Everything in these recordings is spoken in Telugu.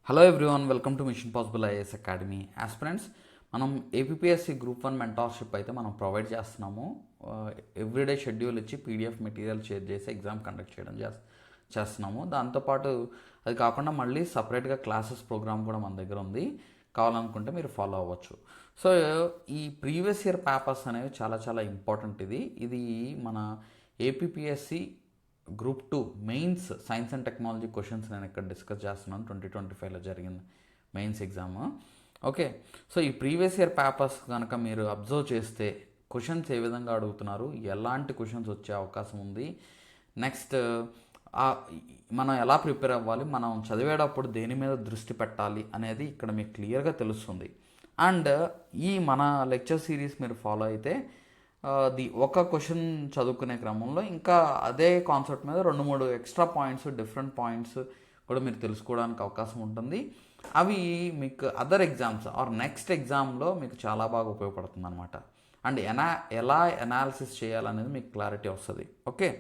Hello everyone, welcome to machine possible IAS academy. Aspirants, మనం ఏపీఎస్సి గ్రూప్ 1 మెంటార్షిప్ అయితే మనం ప్రొవైడ్ చేస్తున్నాము. ఎవ్రీడే షెడ్యూల్ ఇచ్చి పీడిఎఫ్ మెటీరియల్ షేర్ చేసి ఎగ్జామ్ కండక్ట్ చేస్తున్నాము. దాంతోపాటు అది కాకుండా మళ్ళీ సపరేట్గా క్లాసెస్ ప్రోగ్రామ్ కూడా మన దగ్గర ఉంది. కావాలనుకుంటే మీరు ఫాలో అవ్వచ్చు. సో ఈ ప్రీవియస్ ఇయర్ పేపర్స్ అనేవి చాలా చాలా ఇంపార్టెంట్. ఇది మన APSC group 2 mains science and technology questions నేను ఇక్కడ డిస్కస్ చేస్తున్నాను. 2025లో జరిగిన మెయిన్స్ ఎగ్జామ్. ఓకే, సో ఈ ప్రీవియస్ ఇయర్ పేపర్స్ కనుక మీరు అబ్జర్వ్ చేస్తే క్వశ్చన్స్ ఏ విధంగా అడుగుతున్నారు, ఎలాంటి క్వశ్చన్స్ వచ్చే అవకాశం ఉంది, నెక్స్ట్ మనం ఎలా ప్రిపేర్ అవ్వాలి, మనం చదివేటప్పుడు దేని మీద దృష్టి పెట్టాలి అనేది ఇక్కడ మీకు క్లియర్గా తెలుస్తుంది. అండ్ ఈ మన లెక్చర్ సిరీస్ మీరు ఫాలో అయితే ఒక క్వశ్చన్ చదువుకునే క్రమంలో ఇంకా అదే కాన్సెప్ట్ మీద 2-3 ఎక్స్ట్రా పాయింట్స్, డిఫరెంట్ పాయింట్స్ కూడా మీరు తెలుసుకోవడానికి అవకాశం ఉంటుంది. అవి మీకు అదర్ ఎగ్జామ్స్ ఆర్ నెక్స్ట్ ఎగ్జామ్లో మీకు చాలా బాగా ఉపయోగపడుతుంది అనమాట. అండ్ ఎలా అనాలిసిస్ చేయాలనేది మీకు క్లారిటీ వస్తుంది. ఓకే,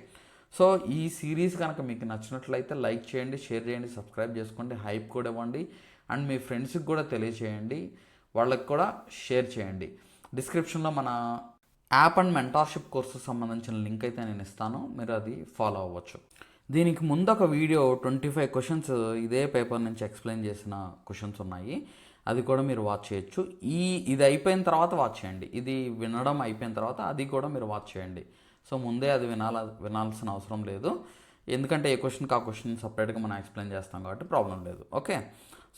సో ఈ సిరీస్ కనుక మీకు నచ్చినట్లయితే లైక్ చేయండి, షేర్ చేయండి, సబ్స్క్రైబ్ చేసుకోండి, హైప్ కూడా ఇవ్వండి. అండ్ మీ ఫ్రెండ్స్కి కూడా తెలియచేయండి, వాళ్ళకి కూడా షేర్ చేయండి. డిస్క్రిప్షన్లో మన యాప్ అండ్ మెంటార్షిప్ కోర్సు సంబంధించిన లింక్ అయితే నేను ఇస్తాను, మీరు అది ఫాలో అవ్వచ్చు. దీనికి ముందు ఒక వీడియో 25 క్వశ్చన్స్ ఇదే పేపర్ నుంచి ఎక్స్ప్లెయిన్ చేసిన క్వశ్చన్స్ ఉన్నాయి, అది కూడా మీరు వాచ్ చేయొచ్చు. ఇది అయిపోయిన తర్వాత వాచ్ చేయండి. ఇది వినడం అయిపోయిన తర్వాత అది కూడా మీరు వాచ్ చేయండి. సో ముందే అది వినాల్సిన అవసరం లేదు, ఎందుకంటే ఏ క్వశ్చన్కి ఆ క్వశ్చన్ సపరేట్గా మనం ఎక్స్ప్లెయిన్ చేస్తాం కాబట్టి ప్రాబ్లం లేదు. ఓకే,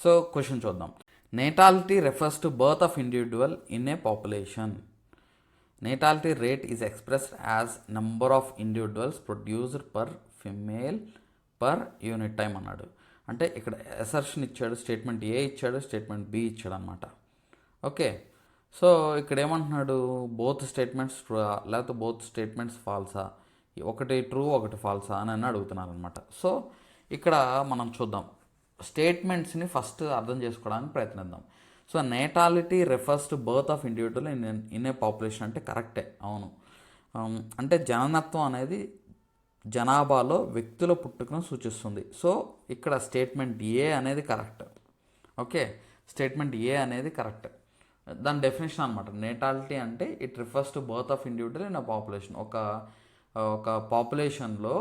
సో క్వశ్చన్ చూద్దాం. Natality refers to birth of individual in a population. Natality rate is expressed as number of individuals produced per female per unit time అన్నాడు. అంటే ఇక్కడ అసర్షన్ ఇచ్చాడు, స్టేట్మెంట్ ఏ ఇచ్చాడు, స్టేట్మెంట్ బి ఇచ్చాడు అనమాట. ఓకే, సో ఇక్కడ ఏమంటున్నాడు, బోత్ స్టేట్మెంట్స్ ట్రూ లేకపోతే బోత్ స్టేట్మెంట్స్ ఫాల్సా, ఒకటి ట్రూ ఒకటి ఫాల్సా అని అడుగుతున్నారు అనమాట. సో ఇక్కడ మనం చూద్దాం, స్టేట్మెంట్స్ని ఫస్ట్ అర్థం చేసుకోవడానికి ప్రయత్నిద్దాం. So natality refers to birth of individual in a population అంటే కరెక్టే, అవును. అంటే జననత్వం అనేది జనాభాలో వ్యక్తుల పుట్టుకను సూచిస్తుంది. సో ఇక్కడ స్టేట్మెంట్ ఏ అనేది కరెక్ట్. ఓకే, స్టేట్మెంట్ ఏ అనేది కరెక్ట్. దాని డెఫినేషన్ అనమాట. నేటాలిటీ అంటే it refers to birth of individual in a population. ఒక పాపులేషన్లో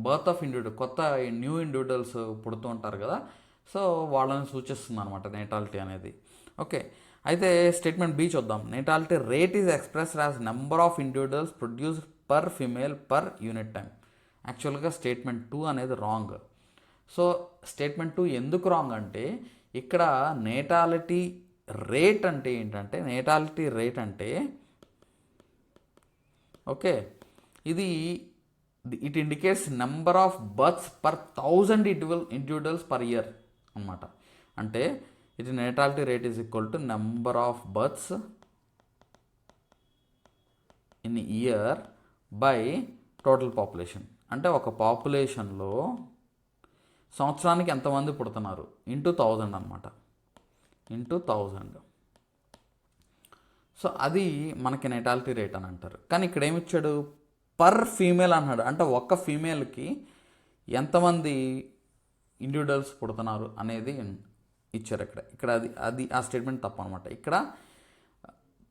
బర్త్ ఆఫ్ ఇండివిజువల్, కొత్త న్యూ ఇండివిజువల్స్ పుడుతూ ఉంటారు కదా, సో వాళ్ళని సూచిస్తుంది అనమాట నేటాలిటీ అనేది. ఓకే, అయితే స్టేట్మెంట్ బి చూద్దాం. Natality rate is expressed as number of individuals produced per female per unit time. యాక్చువల్గా స్టేట్మెంట్ 2 అనేది రాంగ్. సో స్టేట్మెంట్ 2 ఎందుకు రాంగ్ అంటే, ఇక్కడ నేటాలిటీ రేట్ అంటే ఏంటంటే, నేటాలిటీ రేట్ అంటే okay, it indicates number of births per 1000 individuals per year అనమాట. అంటే ఇది natality rate is equal to number of births in year by total population. అంటే ఒక పాపులేషన్లో సంవత్సరానికి ఎంతమంది పుడుతున్నారు ఇంటూ 1000 అనమాట, ఇంటూ 1000. సో అది మనకి నేటాలిటీ రేట్ అని అంటారు. కానీ ఇక్కడ ఏమిచ్చాడు, పర్ ఫీమేల్ అన్నాడు. అంటే ఒక్క ఫీమేల్కి ఎంతమంది ఇండివిజువల్స్ పుడుతున్నారు అనేది ఇచ్చారు ఇక్కడ అది ఆ స్టేట్మెంట్ తప్పు అనమాట. ఇక్కడ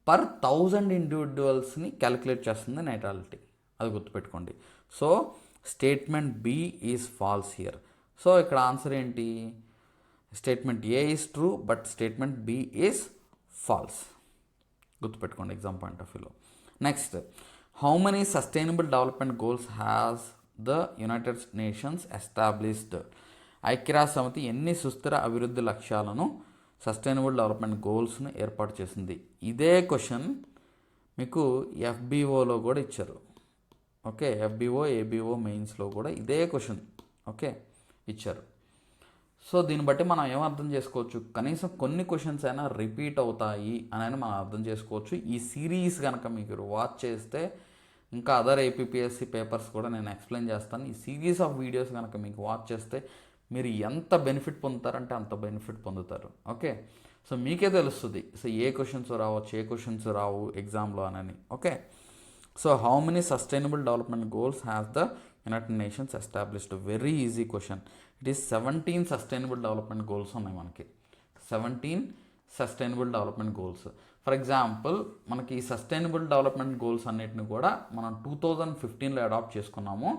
పర్ 1000 ఇండివిజువల్స్ని క్యాలిక్యులేట్ చేస్తుంది నేటాలిటీ, అది గుర్తుపెట్టుకోండి. So statement B is false here. So ఇక్కడ ఆన్సర్ ఏంటి, statement A is true but statement B is false. గుర్తుపెట్టుకోండి ఎగ్జామ్ పాయింట్ ఆఫ్ వ్యూలో. Next, how many sustainable development goals has the United Nations established. ఐక్యరాజ్య సమితి ఎన్ని సుస్థిర అభివృద్ధి లక్ష్యాలను, సస్టైనబుల్ డెవలప్మెంట్ గోల్స్ను ఏర్పాటు చేసింది. ఇదే క్వశ్చన్ మీకు ఎఫ్బిఓలో కూడా ఇచ్చారు. ఓకే, ఎఫ్బిఓ ఏబిఓ మెయిన్స్లో కూడా ఇదే క్వశ్చన్ ఓకే ఇచ్చారు. సో దీన్ని బట్టి మనం ఏమర్థం చేసుకోవచ్చు, కనీసం కొన్ని క్వశ్చన్స్ అయినా రిపీట్ అవుతాయి అని మనం అర్థం చేసుకోవచ్చు. ఈ సిరీస్ కనుక మీకు వాచ్ చేస్తే ఇంకా అదర్ ఏపీఎస్సి పేపర్స్ కూడా నేను ఎక్స్ప్లెయిన్ చేస్తాను. ఈ సిరీస్ ఆఫ్ వీడియోస్ కనుక మీకు వాచ్ చేస్తే మీరు ఎంత బెనిఫిట్ పొందుతారంటే అంత బెనిఫిట్ పొందుతారు. ఓకే, సో మీకే తెలుస్తుంది సో ఏ క్వశ్చన్స్ రావచ్చు, ఏ క్వశ్చన్స్ రావు ఎగ్జామ్లో అని. Okay, so how many sustainable development goals has the United Nations established. Very easy question. It is 17 sustainable development goals ఉన్నాయి మనకి. 17 sustainable development goals. For example మనకి ఈ సస్టైనబుల్ డెవలప్మెంట్ గోల్స్ అన్నిటిని కూడా మనం 2015లో అడాప్ట్ చేసుకున్నాము.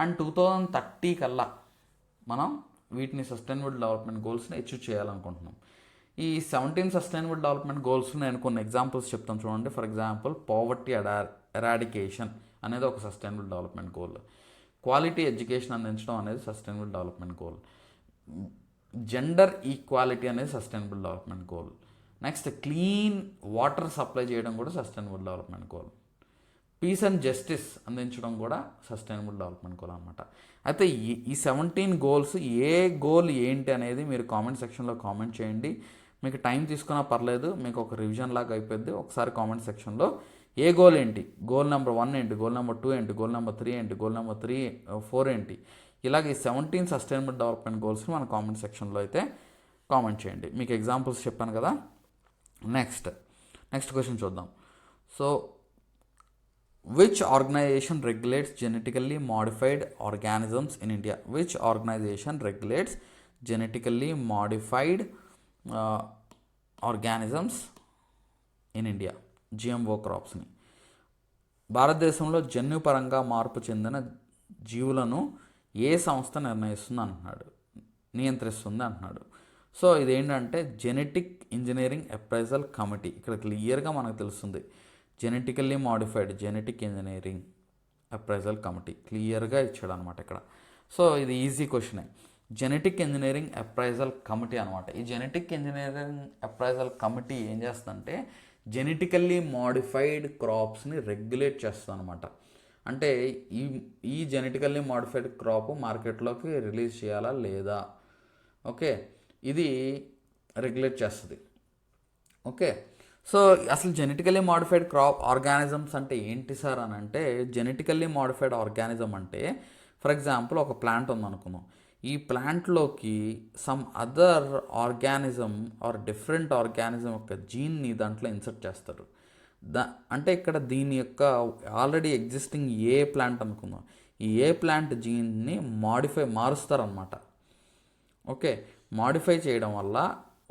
అండ్ 2030 కల్లా మనం వీటిని సస్టైనబుల్ డెవలప్మెంట్ గోల్స్ని అచీవ్ చేయాలనుకుంటున్నాం. ఈ 17 సస్టైనబుల్ డెవలప్మెంట్ గోల్స్ నేను కొన్ని ఎగ్జాంపుల్స్ చెప్తాను చూడండి. ఫర్ ఎగ్జాంపుల్ పావర్టీ ఎరాడికేషన్ అనేది ఒక sustainable development goal. Quality education అందించడం అనేది sustainable development goal. Gender equality అనేది sustainable development goal. Next clean water supply చేయడం కూడా sustainable development goal. Peace and justice అందించడం కూడా సస్టైనబుల్ డెవలప్మెంట్ గోల్ అనమాట. అయితే ఈ 17 గోల్స్ ఏ గోల్ ఏంటి అనేది మీరు కామెంట్ సెక్షన్లో కామెంట్ చేయండి. మీకు టైం తీసుకున్నా పర్లేదు, మీకు ఒక రివిజన్ లాగా అయిపోద్ది. ఒకసారి కామెంట్ సెక్షన్లో ఏ గోల్ ఏంటి, గోల్ నెంబర్ 1 ఏంటి, గోల్ నెంబర్ 2 ఏంటి, గోల్ నెంబర్ 3 ఏంటి, గోల్ నెంబర్ 4 ఏంటి, ఇలాగ ఈ 17 సస్టైనబుల్ డెవలప్మెంట్ గోల్స్ని మన కామెంట్ సెక్షన్లో అయితే కామెంట్ చేయండి. మీకు ఎగ్జాంపుల్స్ చెప్పాను కదా. నెక్స్ట్ క్వశ్చన్ చూద్దాం. So which organisation regulates genetically modified organisms in India? Which organisation regulates genetically modified organisms in India? GMO క్రాప్స్ని. భారతదేశంలో జన్యుపరంగా మార్పు చెందిన జీవులను ఏ సంస్థ నియంత్రిస్తుంది అంటున్నాడు. సో ఇదేంటంటే జెనెటిక్ ఇంజనీరింగ్ అప్రైజల్ కమిటీ. ఇక్కడ క్లియర్గా మనకు తెలుస్తుంది genetically modified genetic engineering appraisal committee క్లియర్గా ఇచ్చాడు అనమాట ఇక్కడ. సో ఇది ఈజీ క్వశ్చనే. జెనెటిక్ ఇంజనీరింగ్ అప్రైజల్ కమిటీ అనమాట. ఈ జెనెటిక్ ఇంజనీరింగ్ అప్రైజల్ కమిటీ ఏం చేస్తుందంటే జెనెటికల్లీ మాడిఫైడ్ క్రాప్స్ని రెగ్యులేట్ చేస్తుంది అనమాట. అంటే ఈ జెనెటికల్లీ మాడిఫైడ్ క్రాప్ మార్కెట్లోకి రిలీజ్ చేయాలా లేదా, ఓకే, ఇది రెగ్యులేట్ చేస్తుంది. ఓకే, సో అసలు జెనెటికల్లీ మాడిఫైడ్ క్రాప్ ఆర్గానిజమ్స్ అంటే ఏంటి సార్ అని అంటే, జెనెటికల్లీ మాడిఫైడ్ ఆర్గానిజం అంటే ఫర్ ఎగ్జాంపుల్ ఒక ప్లాంట్ ఉందనుకుందాం. ఈ ప్లాంట్లోకి some other organism or different organism యొక్క జీన్ని దాంట్లో ఇన్సర్ట్ చేస్తారు. అంటే ఇక్కడ దీని యొక్క ఆల్రెడీ ఎగ్జిస్టింగ్ ఏ ప్లాంట్ అనుకుందాం, ఈ ఏ ప్లాంట్ జీన్ని మారుస్తారనమాట. ఓకే, మాడిఫై చేయడం వల్ల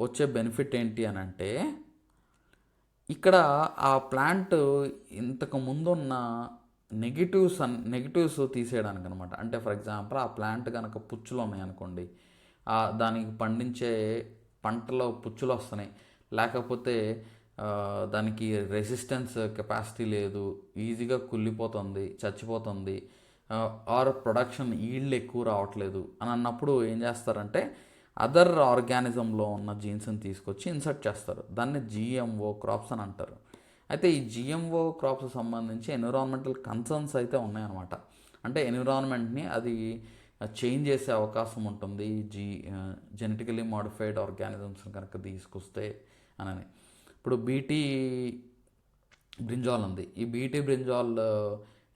వచ్చే బెనిఫిట్ ఏంటి అని అంటే ఇక్కడ ఆ ప్లాంట్ ఇంతకు ముందున్న నెగిటివ్స్ తీసేయడానికి అనమాట. అంటే ఫర్ ఎగ్జాంపుల్ ఆ ప్లాంట్ కనుక పుచ్చులు ఉన్నాయి అనుకోండి, దానికి పండించే పంటలో పుచ్చులు వస్తున్నాయి, లేకపోతే దానికి రెసిస్టెన్స్ కెపాసిటీ లేదు, ఈజీగా కుళ్ళిపోతుంది, చచ్చిపోతుంది, ఆర్ ప్రొడక్షన్ ఈల్డ్ ఎక్కువ రావట్లేదు అని అన్నప్పుడు ఏం చేస్తారంటే అదర్ ఆర్గానిజంలో ఉన్న జీన్స్ని తీసుకొచ్చి ఇన్సర్ట్ చేస్తారు. దాన్ని జిఎంఓ క్రాప్స్ అని అంటారు. అయితే ఈ జిఎంఓ క్రాప్స్ సంబంధించి ఎన్విరాన్మెంటల్ కన్సర్న్స్ అయితే ఉన్నాయన్నమాట. అంటే ఎన్విరాన్మెంట్ని అది చేంజ్ చేసే అవకాశం ఉంటుంది జెనెటికలీ మాడిఫైడ్ ఆర్గానిజమ్స్ని కనుక తీసుకొస్తే అని. ఇప్పుడు బీటీ బ్రింజాల్ ఉంది. ఈ బీటీ బ్రింజాల్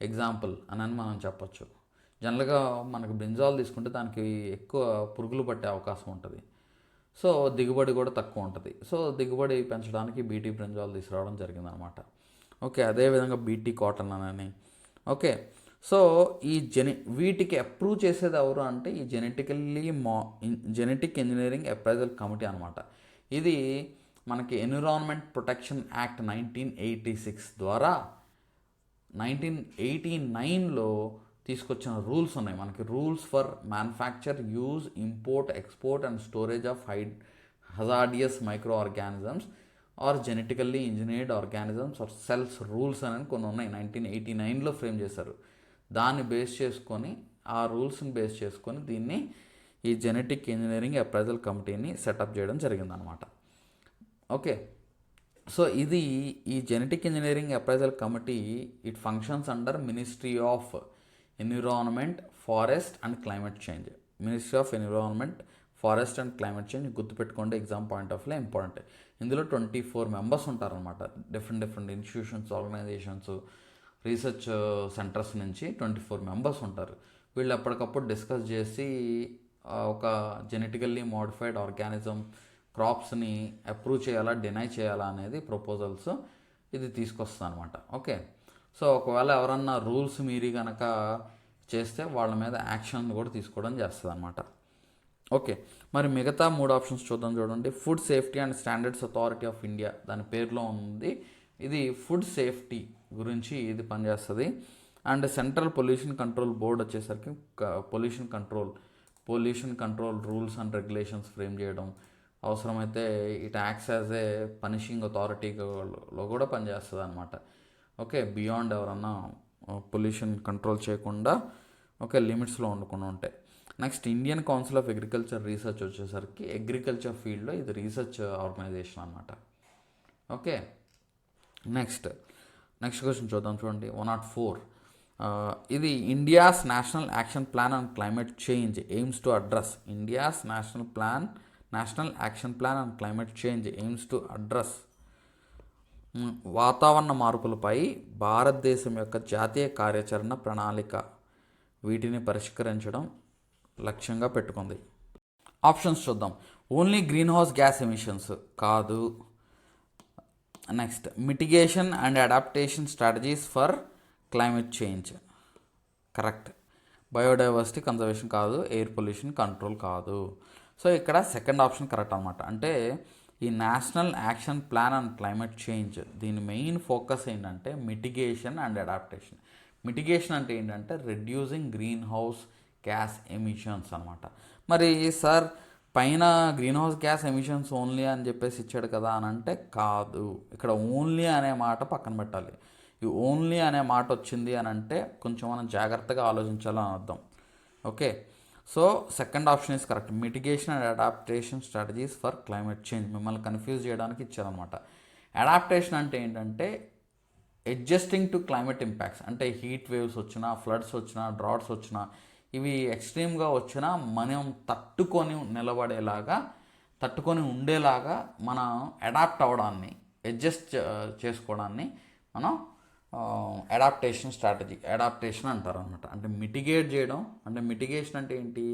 ఎగ్జాంపుల్ అని మనం చెప్పచ్చు. జనరల్గా మనకు బ్రింజాల్ తీసుకుంటే దానికి ఎక్కువ పురుగులు పట్టే అవకాశం ఉంటుంది. సో దిగుబడి కూడా తక్కువ ఉంటుంది. సో దిగుబడి పెంచడానికి బీటీ బ్రింజాల్ తీసుకురావడం జరిగిందనమాట. ఓకే, అదేవిధంగా బీటీ కాటన్ అని. ఓకే, సో ఈ వీటికి అప్రూవ్ చేసేది ఎవరు అంటే ఈ జెనెటిక్ ఇంజనీరింగ్ అప్రైజల్ కమిటీ అనమాట. ఇది మనకి ఎన్విరాన్మెంట్ ప్రొటెక్షన్ యాక్ట్ 1986 ద్వారా 1989లో తీసుకొచ్చిన రూల్స్ ఉన్నాయి మనకి. Rules for manufacture, use, import, export and storage of hazardous micro organisms or genetically engineered organisms or cells rules అని కొన్ని ఉన్నాయి. 1989లో ఫ్రేమ్ చేశారు. దాన్ని బేస్ చేసుకొని, ఆ రూల్స్ని బేస్ చేసుకొని దీన్ని ఈ జెనెటిక్ ఇంజనీరింగ్ అప్రైజల్ కమిటీని సెటప్ చేయడం జరిగిందనమాట. ఓకే, సో ఇది ఈ genetic engineering appraisal committee it functions under ministry of environment, forest and climate change. Ministry of environment, forest and climate change గుర్తుపెట్టుకోండి, exam point of view important. ఇందులో 24 మెంబర్స్ ఉంటారనమాట. Different institutions, organisations, research centres నుంచి 24 మెంబర్స్ ఉంటారు. వీళ్ళు ఎప్పటికప్పుడు డిస్కస్ చేసి ఒక జెనెటికల్లీ మోడిఫైడ్ ఆర్గానిజం క్రాప్స్ని అప్రూవ్ చేయాలా, డినై చేయాలా అనేది ప్రపోజల్స్ ఇది తీసుకొస్తుంది అనమాట. ఓకే, సో ఒకవేళ ఎవరన్నా రూల్స్ మీరి కనుక చేస్తే వాళ్ళ మీద యాక్షన్ కూడా తీసుకోవడం చేస్తుంది అనమాట. ఓకే, మరి మిగతా 3 ఆప్షన్స్ చూద్దాం. చూడండి, food safety and standards authority of India, దాని పేరులో ఉంది. ఇది ఫుడ్ సేఫ్టీ గురించి ఇది పనిచేస్తుంది. And central pollution control board వచ్చేసరికి pollution control rules and regulations frame చేయడం, అవసరమైతే it acts as a punishing అథారిటీలో కూడా పనిచేస్తుంది అనమాట. ఓకే, బియాండ్ ఎవరన్నా పొల్యూషన్ కంట్రోల్ చేయకుండా లిమిట్స్లో ఉండకుండా ఉంటాయి. Next, Indian council of agriculture research వచ్చేసరికి అగ్రికల్చర్ ఫీల్డ్లో ఇది రీసెర్చ్ ఆర్గనైజేషన్ అనమాట. ఓకే, నెక్స్ట్ క్వశ్చన్ చూద్దాం. చూడండి, 104. ఇది India's national action plan on climate change AIIMS to address. India's national action plan on climate change AIIMS to address వాతావరణ మార్పులపై భారతదేశం యొక్క జాతీయ కార్యాచరణ ప్రణాళిక, వీటిని పరిష్కరించడం లక్ష్యంగా పెట్టుకుంది. ఆప్షన్స్ చూద్దాం. Only green house gas emissions కాదు. Next, mitigation and adaptation strategies for climate change, correct. Biodiversity conservation కాదు. ఎయిర్ పొల్యూషన్ కంట్రోల్ కాదు. సో ఇక్కడ సెకండ్ ఆప్షన్ కరెక్ట్ అనమాట. అంటే ఈ national action plan and climate change, దీని మెయిన్ ఫోకస్ ఏంటంటే మిటిగేషన్ అండ్ అడాప్టేషన్. మిటిగేషన్ అంటే ఏంటంటే reducing green house gas emissions అనమాట. మరి సార్ పైన green house gas emissions only అని చెప్పేసి ఇచ్చాడు కదా అని అంటే కాదు. ఇక్కడ ఓన్లీ అనే మాట పక్కన పెట్టాలి. ఈ ఓన్లీ అనే మాట వచ్చింది అని అంటే కొంచెం మనం జాగ్రత్తగా ఆలోచించాలని అర్థం. Okay, so second option is correct. Mitigation and adaptation strategies for climate change మిమ్మల్ని కన్ఫ్యూజ్ చేయడానికి ఇచ్చారనమాట. అడాప్టేషన్ అంటే ఏంటంటే అడ్జస్టింగ్ టు క్లైమేట్ ఇంపాక్ట్స్, అంటే హీట్ వేవ్స్ వచ్చినా, ఫ్లడ్స్ వచ్చినా, డ్రాట్స్ వచ్చినా, ఇవి ఎక్స్ట్రీమ్గా వచ్చినా మనం తట్టుకొని ఉండేలాగా మనం అడాప్ట్ అవ్వడాన్ని, అడ్జస్ట్ చేసుకోవడాన్ని మనం అడాప్టేషన్ అంటారు అనమాట. అంటే మిటిగేట్ చేయడం. అంటే మిటిగేషన్ అంటే ఏంటి?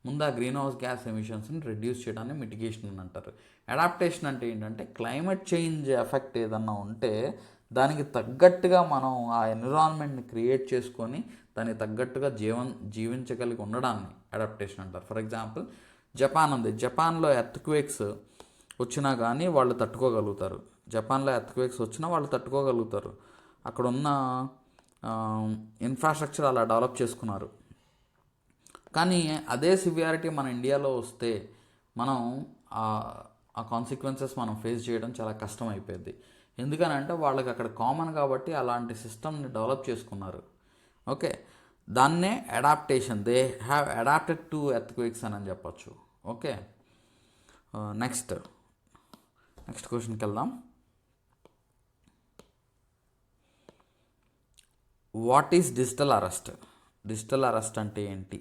ముందు ఆ గ్రీన్ హౌస్ గ్యాస్ ఎమిషన్స్ని రెడ్యూస్ చేయడాన్ని మిటిగేషన్ అని అంటారు. అడాప్టేషన్ అంటే ఏంటంటే క్లైమేట్ చేంజ్ ఎఫెక్ట్ ఏదన్నా ఉంటే దానికి తగ్గట్టుగా మనం ఆ ఎన్విరాన్మెంట్ని క్రియేట్ చేసుకొని దానికి తగ్గట్టుగా జీవించగలిగి ఉండడాన్ని అడాప్టేషన్ అంటారు. ఫర్ ఎగ్జాంపుల్, జపాన్ ఉంది. జపాన్లో ఎర్త్క్వేక్స్ వచ్చినా కానీ వాళ్ళు తట్టుకోగలుగుతారు. అక్కడ ఉన్న ఇన్ఫ్రాస్ట్రక్చర్ అలా డెవలప్ చేసుకున్నారు. కానీ అదే సివియారిటీ మన ఇండియాలో వస్తే మనం ఆ కాన్సిక్వెన్సెస్ మనం ఫేస్ చేయడం చాలా కష్టం అయిపోయింది. ఎందుకనంటే వాళ్ళకి అక్కడ కామన్ కాబట్టి అలాంటి సిస్టమ్ని డెవలప్ చేసుకున్నారు. ఓకే, దాన్నే adaptation. They have adapted to earthquakes అని చెప్పొచ్చు. ఓకే, నెక్స్ట్ క్వశ్చన్కి వెళ్దాం. What is digital arrest? Digital arrest అంటే ఏంటి?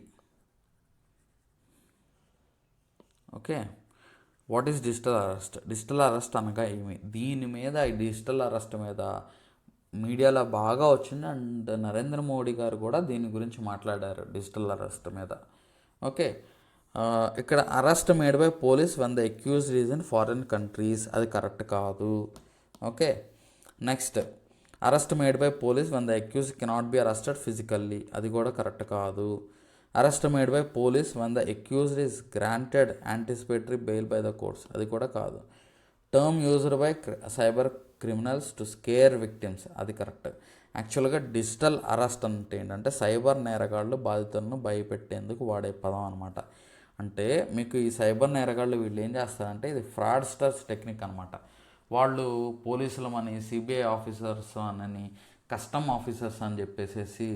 Okay, what is digital arrest? Digital arrest అనగా ఏమి? దీని మీద, ఈ డిజిటల్ అరెస్ట్ మీద మీడియాలో బాగా వచ్చింది. అండ్ నరేంద్ర మోడీ గారు కూడా దీని గురించి మాట్లాడారు, డిజిటల్ అరెస్ట్ మీద. ఓకే, ఇక్కడ arrest made by police when the accused is in foreign countries, అది కరెక్ట్ కాదు. Okay, next, arrest made by police when the accused cannot be arrested physically, అది కూడా కరెక్ట్ కాదు. Arrest made by police when the accused is granted anticipatory bail by the courts, అది కూడా కాదు. Term used by cyber criminals to scare victims, అది కరెక్ట్. యాక్చువల్గా డిజిటల్ అరెస్ట్ అంటే ఏంటంటే సైబర్ నేరగాళ్ళు బాధితులను భయపెట్టేందుకు వాడే పదం అనమాట. అంటే మీకు ఈ సైబర్ నేరగాళ్ళు వీళ్ళు ఏం చేస్తారంటే ఇది ఫ్రాడ్స్టర్స్ టెక్నిక్ అనమాట. వాళ్ళు పోలీసులమని, సిబిఐ ఆఫీసర్స్ అని, కస్టమ్ ఆఫీసర్స్ అని చెప్పేసి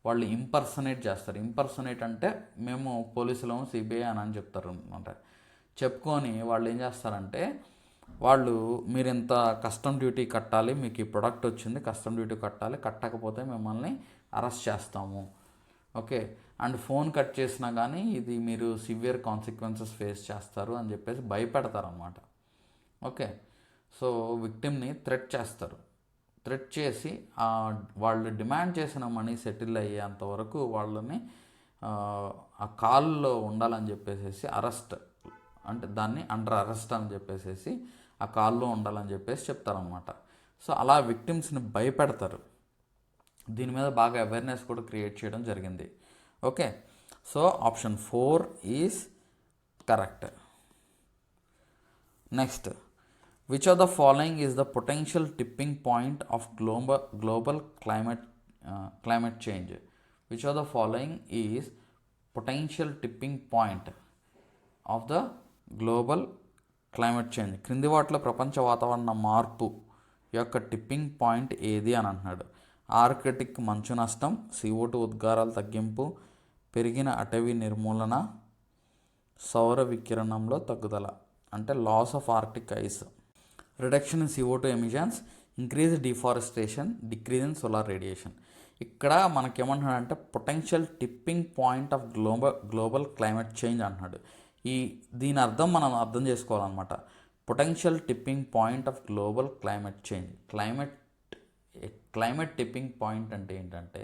వాళ్ళు ఇంపర్సనేట్ చేస్తారు. ఇంపర్సనేట్ అంటే మేము పోలీసులము, సిబిఐ అని చెప్తారు అనమాట. చెప్పుకొని వాళ్ళు ఏం చేస్తారంటే మీరు ఇంత కస్టమ్ డ్యూటీ కట్టాలి, మీకు ఈ ప్రొడక్ట్ వచ్చింది, కస్టమ్ డ్యూటీ కట్టాలి, కట్టకపోతే మిమ్మల్ని అరెస్ట్ చేస్తాము. ఓకే, అండ్ ఫోన్ కట్ చేసినా కానీ ఇది మీరు సివియర్ కాన్సిక్వెన్సెస్ ఫేస్ చేస్తారు అని చెప్పేసి భయపెడతారు అన్నమాట. ఓకే, సో విక్టిమ్ని థ్రెట్ చేస్తారు. థ్రెట్ చేసి వాళ్ళు డిమాండ్ చేసిన మనీ సెటిల్ అయ్యేంత వరకు వాళ్ళని ఆ కాల్లో ఉండాలని చెప్పేసి అరెస్ట్, అంటే దాన్ని అండర్ అరెస్ట్ అని చెప్పేసి ఆ కాల్లో ఉండాలని చెప్పేసి చెప్తారనమాట. సో అలా విక్టిమ్స్ని భయపెడతారు. దీని మీద బాగా అవేర్నెస్ కూడా క్రియేట్ చేయడం జరిగింది. Okay, so option 4 is correct. Next, which of the following is the potential tipping point of global climate change? Which of the following is potential tipping point of the global climate change? క్రింది వాటిలో ప్రపంచ వాతావరణ మార్పు యొక్క టిప్పింగ్ పాయింట్ ఏది అని అంటున్నాడు. ఆర్కిటిక్ మంచు నష్టం, CO2 ఉద్గారాల తగ్గింపు, పెరిగిన అటవీ నిర్మూలన, సౌర వికిరణంలో తగ్గుదల. అంటే loss of Arctic ice, reduction in CO2 emissions, increase deforestation, decrease in solar radiation. ఇక్కడ మనకేమంటున్నాడంటే potential tipping point of global climate change అంటున్నాడు. దీని అర్థం మనం అర్థం చేసుకోవాలన్నమాట. Potential tipping point of global climate change. Climate tipping point అంటే ఏంటంటే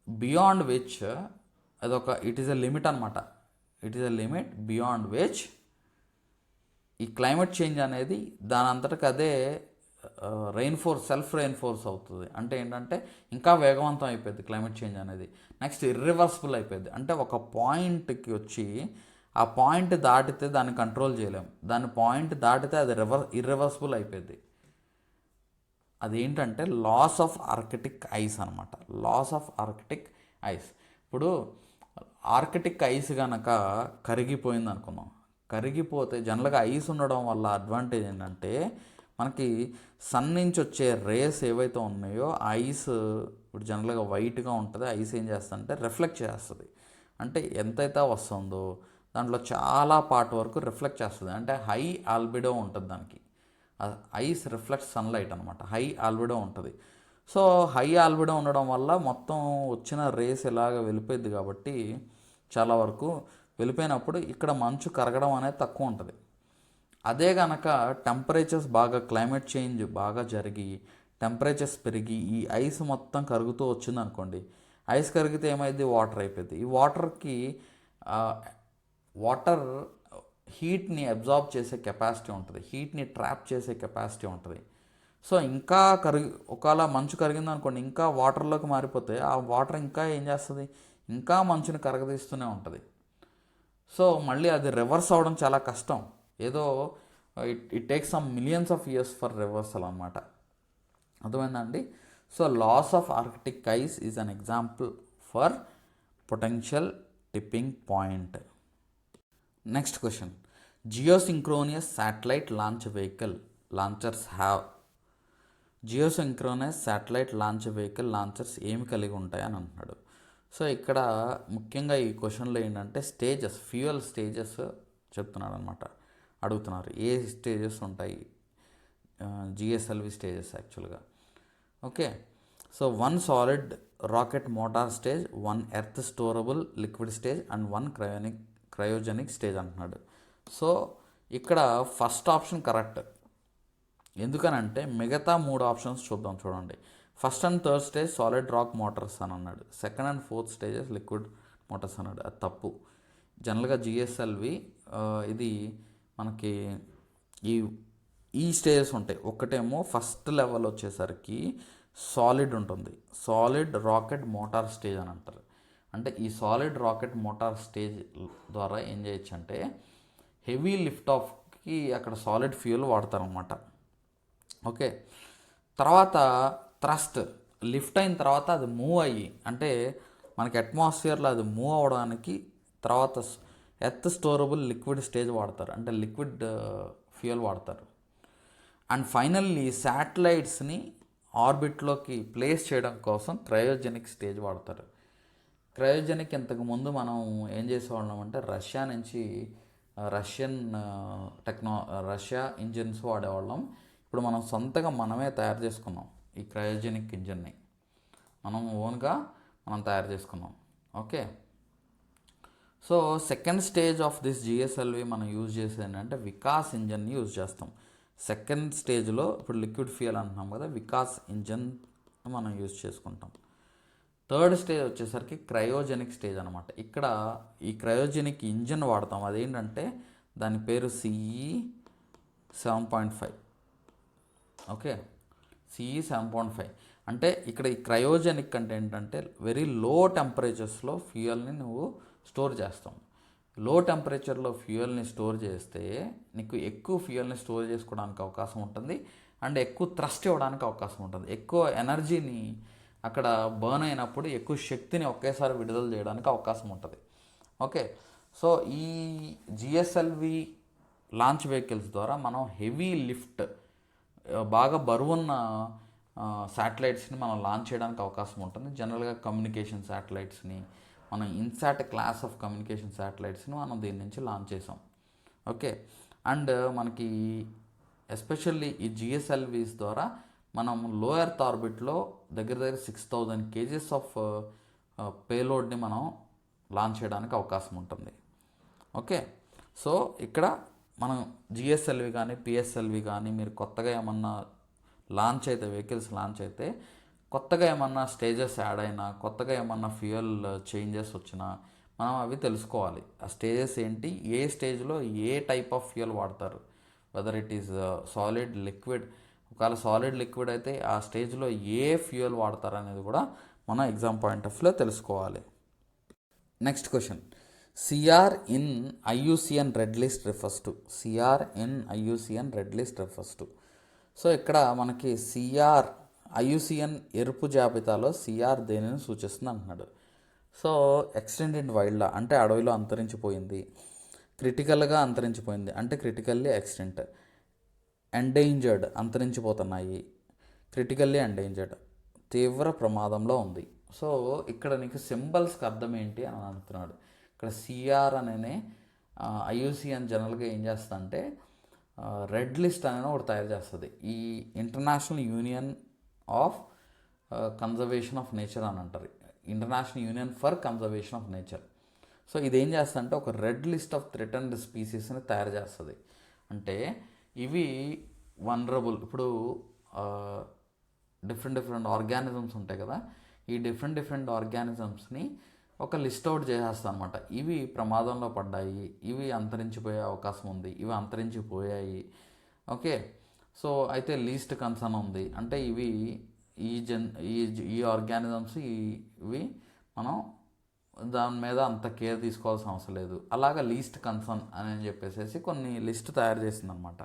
beyond which it is a limit అనమాట. It is a limit beyond which ఈ క్లైమేట్ చేంజ్ అనేది దాని అంతటికి అదే సెల్ఫ్ రెయిన్ఫోర్స్ అవుతుంది. అంటే ఏంటంటే ఇంకా వేగవంతం అయిపోయింది క్లైమేట్ చేంజ్ అనేది. నెక్స్ట్ ఇర్రివర్సిబుల్ అయిపోయింది. అంటే ఒక పాయింట్కి వచ్చి ఆ పాయింట్ దాటితే దాన్ని కంట్రోల్ చేయలేము. దాని పాయింట్ దాటితే అది ఇర్రివర్సిబుల్ అయిపోయింది. అదేంటంటే లాస్ ఆఫ్ ఆర్కిటిక్ ఐస్ అనమాట. Loss of Arctic ice. ఇప్పుడు ఆర్కిటిక్ ఐస్ కనుక కరిగిపోయింది అనుకుందాం. కరిగిపోతే జనరల్గా ఐస్ ఉండడం వల్ల అడ్వాంటేజ్ ఏంటంటే మనకి సన్ నుంచి వచ్చే రేస్ ఏవైతే ఉన్నాయో ఆ ఐస్ ఇప్పుడు జనరల్గా వైట్గా ఉంటుంది. ఐస్ ఏం చేస్తుందంటే రిఫ్లెక్ట్ చేస్తుంది. అంటే ఎంతైతే వస్తుందో దాంట్లో చాలా పార్ట్ వరకు రిఫ్లెక్ట్ చేస్తుంది. అంటే హై ఆల్బిడో ఉంటుంది దానికి. ఐస్ రిఫ్లెక్ట్స్ సన్లైట్ అనమాట. హై ఆల్బిడో ఉంటుంది. సో హై ఆల్బిడో ఉండడం వల్ల మొత్తం వచ్చిన రేస్ ఇలాగ వెళ్ళిపోయింది కాబట్టి చాలా వరకు వెళ్ళిపోయినప్పుడు ఇక్కడ మంచు కరగడం అనేది తక్కువ ఉంటుంది. అదే కనుక టెంపరేచర్స్ బాగా క్లైమేట్ చేంజ్ బాగా జరిగి టెంపరేచర్స్ పెరిగి ఈ ఐస్ మొత్తం కరుగుతూ వచ్చింది అనుకోండి. ఐస్ కరిగితే ఏమైంది? వాటర్ అయిపోయింది. ఈ వాటర్ హీట్ని అబ్జార్బ్ చేసే కెపాసిటీ ఉంటుంది. హీట్ని ట్రాప్ చేసే కెపాసిటీ ఉంటుంది. సో ఇంకా ఒకవేళ మంచు కరిగింది అనుకోండి, ఇంకా వాటర్లోకి మారిపోతే ఆ వాటర్ ఇంకా ఏం చేస్తుంది? ఇంకా మంచుని కరగదీస్తూనే ఉంటుంది. సో మళ్ళీ అది రివర్స్ అవ్వడం చాలా కష్టం. ఏదో it takes some millions of years for reversal అనమాట. అర్థమైందండి? So loss of Arctic ice is an example for potential tipping point. Next question, geosynchronous satellite launch vehicle launchers have. Geosynchronous satellite launch vehicle launchers ఏమి కలిగి ఉంటాయి అని అంటున్నాడు. సో ఇక్కడ ముఖ్యంగా ఈ క్వశ్చన్లో ఏంటంటే ఫ్యూయల్ స్టేజెస్ చెప్తున్నాడు అనమాట. అడుగుతున్నారు ఏ స్టేజెస్ ఉంటాయి. GSLV స్టేజెస్ యాక్చువల్గా. Okay, so 1 solid rocket motor stage, 1 earth storable liquid stage and 1 cryogenic stage అంటున్నాడు. సో ఇక్కడ ఫస్ట్ ఆప్షన్ కరెక్ట్. ఎందుకనంటే మిగతా 3 ఆప్షన్స్ చూడండి. First and third stage solid rock Motors అని అన్నాడు. Second and fourth stages liquid Motors అన్నాడు. అది తప్పు. జనరల్గా GSLV ఇది మనకి ఈ స్టేజెస్ ఉంటాయి. ఒకటేమో ఫస్ట్ లెవెల్ వచ్చేసరికి సాలిడ్ ఉంటుంది. సాలిడ్ రాకెట్ మోటార్ స్టేజ్ అని అంటారు. అంటే ఈ సాలిడ్ రాకెట్ మోటార్ స్టేజ్ ద్వారా ఏం చేయొచ్చు అంటే హెవీ లిఫ్ట్ ఆఫ్కి అక్కడ సాలిడ్ ఫ్యూయల్ వాడతారనమాట. ఓకే, తర్వాత థ్రస్ట్ లిఫ్ట్ అయిన తర్వాత అది మూవ్ అయ్యి అంటే మనకి అట్మాస్ఫియర్లో అది మూవ్ అవ్వడానికి తర్వాత ఎర్త్ స్టోరబుల్ లిక్విడ్ స్టేజ్ వాడతారు. అంటే లిక్విడ్ ఫ్యూయల్ వాడతారు. అండ్ ఫైనల్లీ శాటిలైట్స్ని ఆర్బిట్లోకి ప్లేస్ చేయడం కోసం క్రయోజెనిక్ స్టేజ్ వాడతారు. క్రయోజెనిక్ ఇంతకుముందు మనం ఏం చేసేవాళ్ళం అంటే రష్యా ఇంజిన్స్ వాడేవాళ్ళం. ఇప్పుడు మనం సొంతగా మనమే తయారు చేసుకున్నాం. ఈ క్రయోజెనిక్ ఇంజిన్ని మనం ఓన్గా తయారు చేసుకున్నాం. Okay, so second stage of this GSLV మనం యూజ్ చేసేది ఏంటంటే వికాస్ ఇంజన్ని యూజ్ చేస్తాం. సెకండ్ స్టేజ్లో ఇప్పుడు లిక్విడ్ ఫ్యూయల్ అంటున్నాం కదా, వికాస్ ఇంజన్ మనం యూజ్ చేసుకుంటాం. థర్డ్ స్టేజ్ వచ్చేసరికి క్రయోజెనిక్ స్టేజ్ అనమాట. ఇక్కడ ఈ క్రయోజెనిక్ ఇంజన్ వాడతాం. అదేంటంటే దాని పేరు CE 7.5. Okay, CE 7.5. అంటే ఇక్కడ ఈ క్రయోజెనిక్ అంటే ఏంటంటే వెరీ లో టెంపరేచర్స్లో ఫ్యూయల్ని నువ్వు స్టోర్ చేస్తావు. లో టెంపరేచర్లో ఫ్యూయల్ని స్టోర్ చేస్తే నీకు ఎక్కువ ఫ్యూయల్ని స్టోర్ చేసుకోవడానికి అవకాశం ఉంటుంది అండ్ ఎక్కువ థ్రస్ట్ ఇవ్వడానికి అవకాశం ఉంటుంది. ఎక్కువ ఎనర్జీని అక్కడ బర్న్ అయినప్పుడు ఎక్కువ శక్తిని ఒకేసారి విడుదల చేయడానికి అవకాశం ఉంటుంది. ఓకే, సో ఈ జిఎస్ఎల్వి లాంచ్ వెహికల్స్ ద్వారా మనం హెవీ లిఫ్ట్ బాగా బరువున్న శాటిలైట్స్ని మనం లాంచ్ చేయడానికి అవకాశం ఉంటుంది. జనరల్గా కమ్యూనికేషన్ శాటిలైట్స్ని మనం ఇన్సాట్ క్లాస్ ఆఫ్ కమ్యూనికేషన్ శాటిలైట్స్ని మనం దీని నుంచి లాంచ్ చేసాం. ఓకే, అండ్ మనకి ఎస్పెషల్లీ ఈ జిఎస్ఎల్వీస్ ద్వారా మనం లో ఎర్త్ ఆర్బిట్లో దగ్గర 6000 kgs ఆఫ్ పేలోడ్ని మనం లాంచ్ చేయడానికి అవకాశం ఉంటుంది. ఓకే, సో ఇక్కడ మనం జిఎస్ఎల్వి కానీ పిఎస్ఎల్వి కానీ మీరు కొత్తగా ఏమన్నా లాంచ్ అయితే వెహికల్స్ లాంచ్ అయితే కొత్తగా ఏమన్నా స్టేజెస్ యాడ్ అయినా కొత్తగా ఏమన్నా ఫ్యూయల్ చేంజెస్ వచ్చినా మనం అవి తెలుసుకోవాలి. ఆ స్టేజెస్ ఏంటి, ఏ స్టేజ్లో ఏ టైప్ ఆఫ్ ఫ్యూయల్ వాడతారు, whether it is solid liquid. ఒకవేళ సాలిడ్ లిక్విడ్ అయితే ఆ స్టేజ్లో ఏ ఫ్యూయల్ వాడతారు అనేది కూడా మనం ఎగ్జామ్ పాయింట్ ఆఫ్ వ్యూలో తెలుసుకోవాలి. Next question, CR in IUCN red list refers to. CR in IUCN red list refers to. So ఇక్కడ మనకి సిఆర్ ఐయుసిఎన్ ఎరుపు జాబితాలో సిఆర్ దేనిని సూచిస్తుంది అంటున్నాడు. సో ఎక్స్టెంట్ ఇన్ వైల్డ్ అంటే అడవిలో అంతరించిపోయింది, క్రిటికల్గా అంతరించిపోయింది అంటే క్రిటికల్లీ ఎక్స్టెంట్, ఎండేంజర్డ్ అంతరించిపోతున్నాయి, క్రిటికల్లీ ఎండేంజర్డ్, తీవ్ర ప్రమాదంలో ఉంది. సో ఇక్కడ నీకు సింబల్స్కి అర్థం ఏంటి అని అంటున్నాడు. ఇక్కడ సిఆర్ అనే ఐయుసిఎన్ జనరల్గా ఏం చేస్తుందంటే రెడ్ లిస్ట్ అనేది ఒకటి తయారు చేస్తుంది. ఈ international union of conservation of nature అని అంటారు, international union for conservation of nature. So ఇదేం చేస్తుందంటే ఒక రెడ్ లిస్ట్ ఆఫ్ థ్రెటన్డ్ స్పీసీస్ని తయారు చేస్తుంది. అంటే ఇవి వనరబుల్, ఇప్పుడు డిఫరెంట్ ఆర్గానిజమ్స్ ఉంటాయి కదా, ఈ డిఫరెంట్ ఆర్గానిజమ్స్ని ఒక లిస్ట్ అవుట్ చేసేస్తాను అనమాట. ఇవి ప్రమాదంలో పడ్డాయి, ఇవి అంతరించిపోయే అవకాశం ఉంది, ఇవి అంతరించిపోయాయి. ఓకే, సో అయితే లీస్ట్ కన్సర్న్ ఉంది అంటే ఇవి ఈ ఆర్గానిజమ్స్ ఇవి మనం దాని మీద అంత కేర్ తీసుకోవాల్సిన అవసరం లేదు. అలాగా లీస్ట్ కన్సర్న్ అని చెప్పేసి కొన్ని లిస్ట్ తయారు చేసింది అనమాట,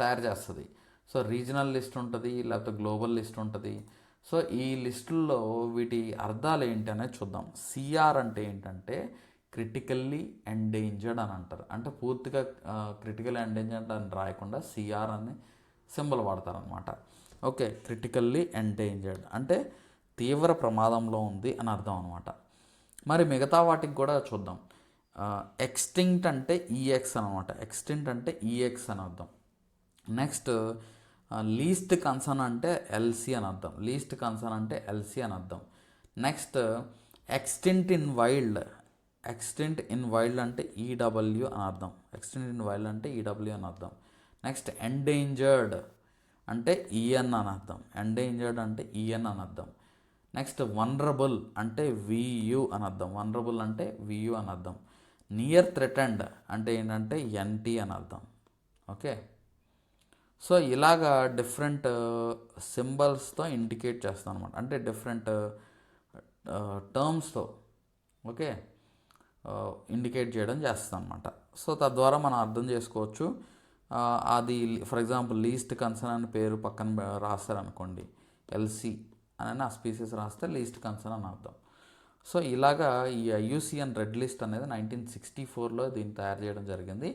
తయారు చేస్తుంది. సో రీజనల్ లిస్ట్ ఉంటుంది, లేకపోతే గ్లోబల్ లిస్ట్ ఉంటుంది. సో ఈ లిస్టుల్లో వీటి అర్థాలు ఏంటి అనేది చూద్దాం. సిఆర్ అంటే ఏంటంటే క్రిటికల్లీ ఎండేంజర్డ్ అని అంటారు. అంటే పూర్తిగా క్రిటికల్ ఎండేంజర్డ్ అని రాయకుండా సిఆర్ అని సింబల్ వాడతారనమాట. ఓకే, క్రిటికల్లీ ఎండేంజర్డ్ అంటే తీవ్ర ప్రమాదంలో ఉంది అని అర్థం అనమాట. మరి మిగతా వాటికి కూడా చూద్దాం. ఎక్స్టింక్ట్ అంటే ఈఎక్స్ అనమాట, ఎక్స్టింక్ట్ అంటే ఈఎక్స్ అని అర్థం. నెక్స్ట్ లీస్ట్ కన్సర్న్ అంటే ఎల్సి అని అర్థం, లీస్ట్ కన్సర్న్ అంటే ఎల్సి అని అర్థం. Next extent in wild, extent in wild అంటే ఈడబ్ల్యూ అని అర్థం, ఎక్స్టెంట్ ఇన్ వైల్డ్ అంటే ఈడబ్ల్యూ అని అర్థం. నెక్స్ట్ ఎండేంజర్డ్ అంటే ఈఎన్ అని అర్థం, ఎండేంజర్డ్ అంటే ఈఎన్ అని అర్థం. నెక్స్ట్ వనరబుల్ అంటే వియు అని అర్థం, వనరబుల్ అంటే వియు అని అర్థం. నియర్ థ్రెటెండ్ అంటే ఏంటంటే ఎన్టీ అని అర్థం. ఓకే, సో ఇలాగా డిఫరెంట్ సింబల్స్తో ఇండికేట్ చేస్తాను అనమాట, అంటే డిఫరెంట్ టర్మ్స్తో ఓకే ఇండికేట్ చేయడం చేస్తాం అనమాట. సో తద్వారా మనం అర్థం చేసుకోవచ్చు. అది ఫర్ ఎగ్జాంపుల్ లీస్ట్ కన్సర్న్ అని పేరు పక్కన రాస్తారనుకోండి, ఎల్సి అని ఆ స్పీసీస్ రాస్తే లీస్ట్ కన్సర్న్ అని అర్థం. సో ఇలాగా ఈ ఐయుసిఎన్ రెడ్ లిస్ట్ అనేది 1964లో దీన్ని తయారు చేయడం జరిగింది.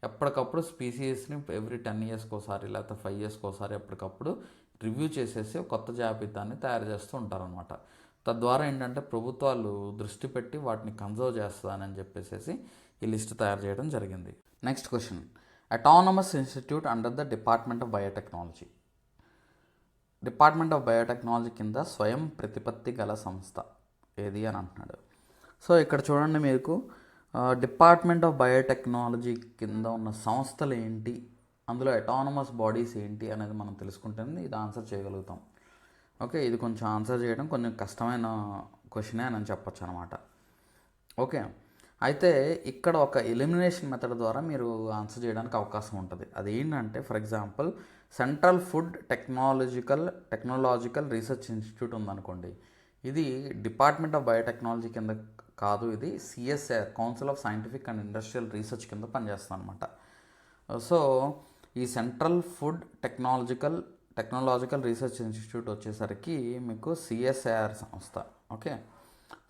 ఎప్పటికప్పుడు స్పీసీస్ని ఎవ్రీ 10 yearsకి ఒకసారి లేకపోతే 5 yearsకి ఒకసారి ఎప్పటికప్పుడు రివ్యూ చేసేసి కొత్త జాబితాన్ని తయారు చేస్తూ ఉంటారనమాట. తద్వారా ఏంటంటే ప్రభుత్వాలు దృష్టి పెట్టి వాటిని కన్జర్వ్ చేస్తానని చెప్పేసి ఈ లిస్ట్ తయారు చేయడం జరిగింది. Next question, autonomous institute under the department of biotechnology. Department of biotechnology కింద స్వయం ప్రతిపత్తి గల సంస్థ ఏది అని అంటున్నాడు. సో ఇక్కడ చూడండి, మీకు డిపార్ట్మెంట్ ఆఫ్ బయోటెక్నాలజీ కింద ఉన్న సంస్థలు ఏంటి, అందులో అటానమస్ బాడీస్ ఏంటి అనేది మనం తెలుసుకుంటేనే ఇది ఆన్సర్ చేయగలుగుతాం. ఓకే, ఇది కొంచెం ఆన్సర్ చేయడం కొంచెం కష్టమైన క్వశ్చనే అని చెప్పొచ్చు అనమాట. ఓకే, అయితే ఇక్కడ ఒక ఎలిమినేషన్ మెథడ్ ద్వారా మీరు ఆన్సర్ చేయడానికి అవకాశం ఉంటుంది. అది ఏంటంటే for example central food technological research institute ఉందనుకోండి. ఇది డిపార్ట్మెంట్ ఆఫ్ బయోటెక్నాలజీ కింద కాదు, ఇది CSR council of scientific and industrial research కింద పనిచేస్తుంది అనమాట. సో ఈ central food technological research institute వచ్చేసరికి మీకు సిఎస్ఐఆర్ సంస్థ. ఓకే,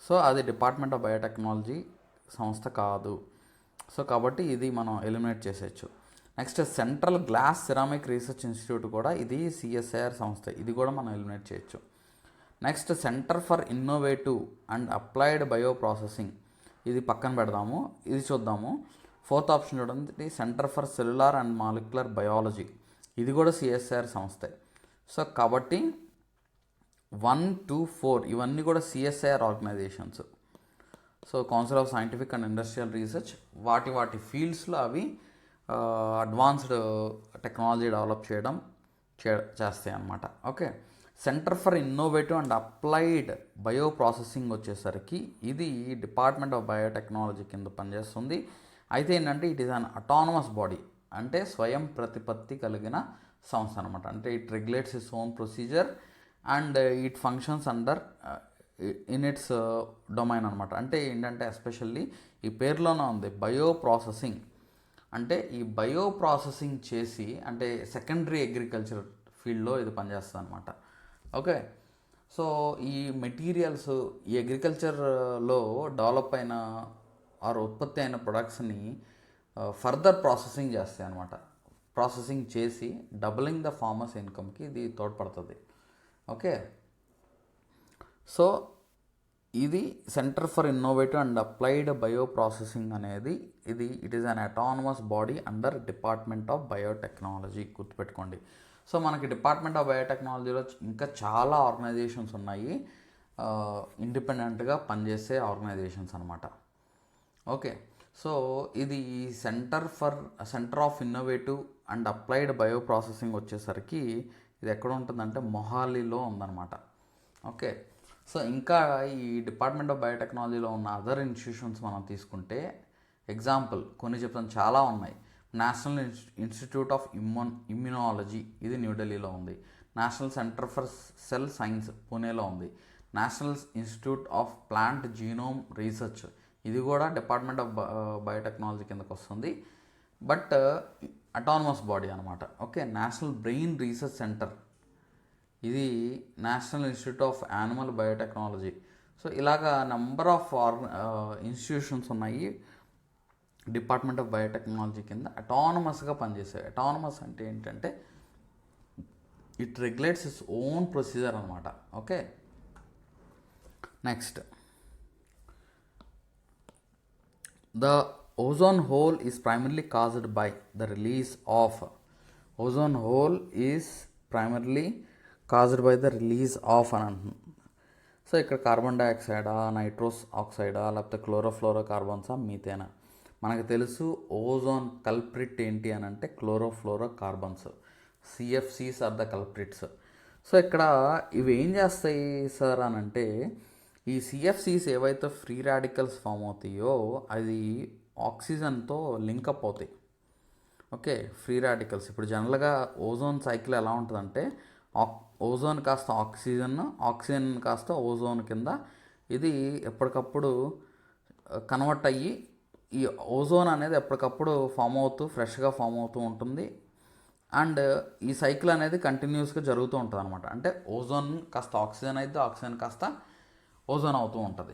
సో అది డిపార్ట్మెంట్ ఆఫ్ బయోటెక్నాలజీ సంస్థ కాదు. సో కాబట్టి ఇది మనం ఎలిమినేట్ చేసేయచ్చు. Next central glass ceramic research institute కూడా ఇది సిఎస్ఐఆర్ సంస్థ, ఇది కూడా మనం ఎలిమినేట్ చేయొచ్చు. Next centre for innovative and applied bio processing, ఇది పక్కన పెడదాము, ఇది చూద్దాము. ఫోర్త్ ఆప్షన్ చూడండి, centre for cellular and molecular biology, ఇది కూడా సిఎస్ఐఆర్ సంస్థే. సో కాబట్టి 1, 2, 4 ఇవన్నీ కూడా CSIR organisations. So council of scientific and industrial research వాటి ఫీల్డ్స్లో అవి అడ్వాన్స్డ్ టెక్నాలజీ డెవలప్ చేస్తాయి అన్నమాట. Okay, centre for innovative and applied bio processing వచ్చేసరికి ఇది డిపార్ట్మెంట్ ఆఫ్ బయోటెక్నాలజీ కింద పనిచేస్తుంది. అయితే ఏంటంటే it is an autonomous body, అంటే స్వయం ప్రతిపత్తి కలిగిన సంస్థ అనమాట. అంటే it regulates its own procedure and it functions under in its domain అనమాట. అంటే ఏంటంటే ఎస్పెషల్లీ ఈ పేరులోనే ఉంది బయో ప్రాసెసింగ్, అంటే ఈ బయో ప్రాసెసింగ్ చేసి అంటే సెకండరీ అగ్రికల్చర్ ఫీల్డ్లో ఇది పనిచేస్తుంది అనమాట. ఓకే, సో ఈ మెటీరియల్స్ ఈ అగ్రికల్చర్లో డెవలప్ అయిన ఆర్ ఉత్పత్తి అయిన ప్రొడక్ట్స్ని ఫర్దర్ ప్రాసెసింగ్ చేస్తాయి అనమాట. ప్రాసెసింగ్ చేసి డబులింగ్ ద ఫార్మర్స్ ఇన్కమ్కి ఇది తోడ్పడుతుంది. ఓకే, సో ఇది centre for innovative and applied bio processing అనేది it is an autonomous body under department of biotechnology, గుర్తుపెట్టుకోండి. సో మనకి డిపార్ట్మెంట్ ఆఫ్ బయోటెక్నాలజీలో ఇంకా చాలా ఆర్గనైజేషన్స్ ఉన్నాయి, ఇండిపెండెంట్గా పనిచేసే ఆర్గనైజేషన్స్ అనమాట. ఓకే, సో ఇది centre of innovative and applied bio processing వచ్చేసరికి ఇది ఎక్కడ ఉంటుందంటే మొహాలీలో ఉందన్నమాట. ఓకే, సో ఇంకా ఈ డిపార్ట్మెంట్ ఆఫ్ బయోటెక్నాలజీలో ఉన్న అదర్ ఇన్స్టిట్యూషన్స్ మనం తీసుకుంటే ఎగ్జాంపుల్ కొన్ని చెప్తాను, చాలా ఉన్నాయి. నేషనల్ ఇన్స్టిట్యూట్ ఆఫ్ ఇమ్యునాలజీ, ఇది న్యూఢిల్లీలో ఉంది. National centre for cell science పూణేలో ఉంది. National institute of plant genome research, ఇది కూడా డిపార్ట్మెంట్ ఆఫ్ బయోటెక్నాలజీ కిందకు వస్తుంది, బట్ అటానమస్ బాడీ అనమాట. Okay, national brain research centre, ఇది national institute of animal biotechnology. So ఇలాగా నెంబర్ ఆఫ్ ఇన్స్టిట్యూషన్స్ ఉన్నాయి డిపార్ట్మెంట్ ఆఫ్ బయోటెక్నాలజీ కింద అటానమస్గా పనిచేస్తాయి. అటానమస్ అంటే ఏంటంటే it regulates its own procedure అనమాట. Okay, next the ozone hole is primarily caused by the release of అని అంటున్నాం. సో ఇక్కడ కార్బన్ డైఆక్సైడా, నైట్రోస్ ఆక్సైడా, లేకపోతే క్లోరోఫ్లోరో కార్బన్సా, మీథేనా. మనకు తెలుసు ఓజోన్ కల్ప్రిట్ ఏంటి అని అంటే chlorofluorocarbons, CFCs are the culprits. So ఇక్కడ ఇవి ఏం చేస్తాయి సార్ అని అంటే ఈ సిఎఫ్సిస్ ఏవైతే ఫ్రీ రాడికల్స్ ఫామ్ అవుతాయో అది ఆక్సిజన్తో లింకప్ అవుతాయి. ఓకే, ఫ్రీ రాడికల్స్ ఇప్పుడు జనరల్గా ఓజోన్ సైకిల్ ఎలా ఉంటుందంటే ఓజోన్ కాస్త ఆక్సిజన్ కాస్త ఓజోన్ కింద ఇది ఎప్పటికప్పుడు కన్వర్ట్ అయ్యి ఈ ఓజోన్ అనేది ఎప్పటికప్పుడు ఫ్రెష్గా ఫామ్ అవుతూ ఉంటుంది. అండ్ ఈ సైకిల్ అనేది కంటిన్యూస్గా జరుగుతూ ఉంటుంది అనమాట. అంటే ఓజోన్ కాస్త ఆక్సిజన్ అయితే ఆక్సిజన్ కాస్త ఓజోన్ అవుతూ ఉంటుంది.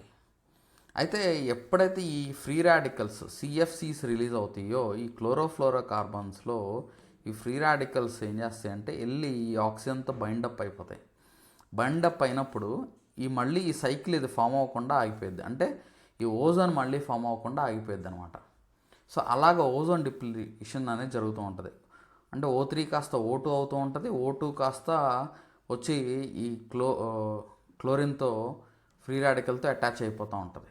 అయితే ఎప్పుడైతే ఈ ఫ్రీ రాడికల్స్ సిఎఫ్సిస్ రిలీజ్ అవుతాయో ఈ క్లోరోఫ్లోరో కార్బన్స్లో ఈ ఫ్రీ రాడికల్స్ ఏం చేస్తాయి అంటే వెళ్ళి ఈ ఆక్సిజన్తో బైండప్ అయిపోతాయి. బైండప్ అయినప్పుడు మళ్ళీ ఈ సైకిల్ ఇది ఫామ్ అవ్వకుండా ఆగిపోయింది, అంటే ఈ ఓజోన్ మళ్ళీ ఫామ్ అవ్వకుండా ఆగిపోయింది అనమాట. సో అలాగ ఓజోన్ డిప్లీషన్ అనేది జరుగుతూ ఉంటుంది. అంటే O3 కాస్త O2 అవుతూ ఉంటుంది, O2 కాస్త వచ్చి ఈ క్లోరిన్తో ఫ్రీ రాడికల్తో అటాచ్ అయిపోతూ ఉంటుంది.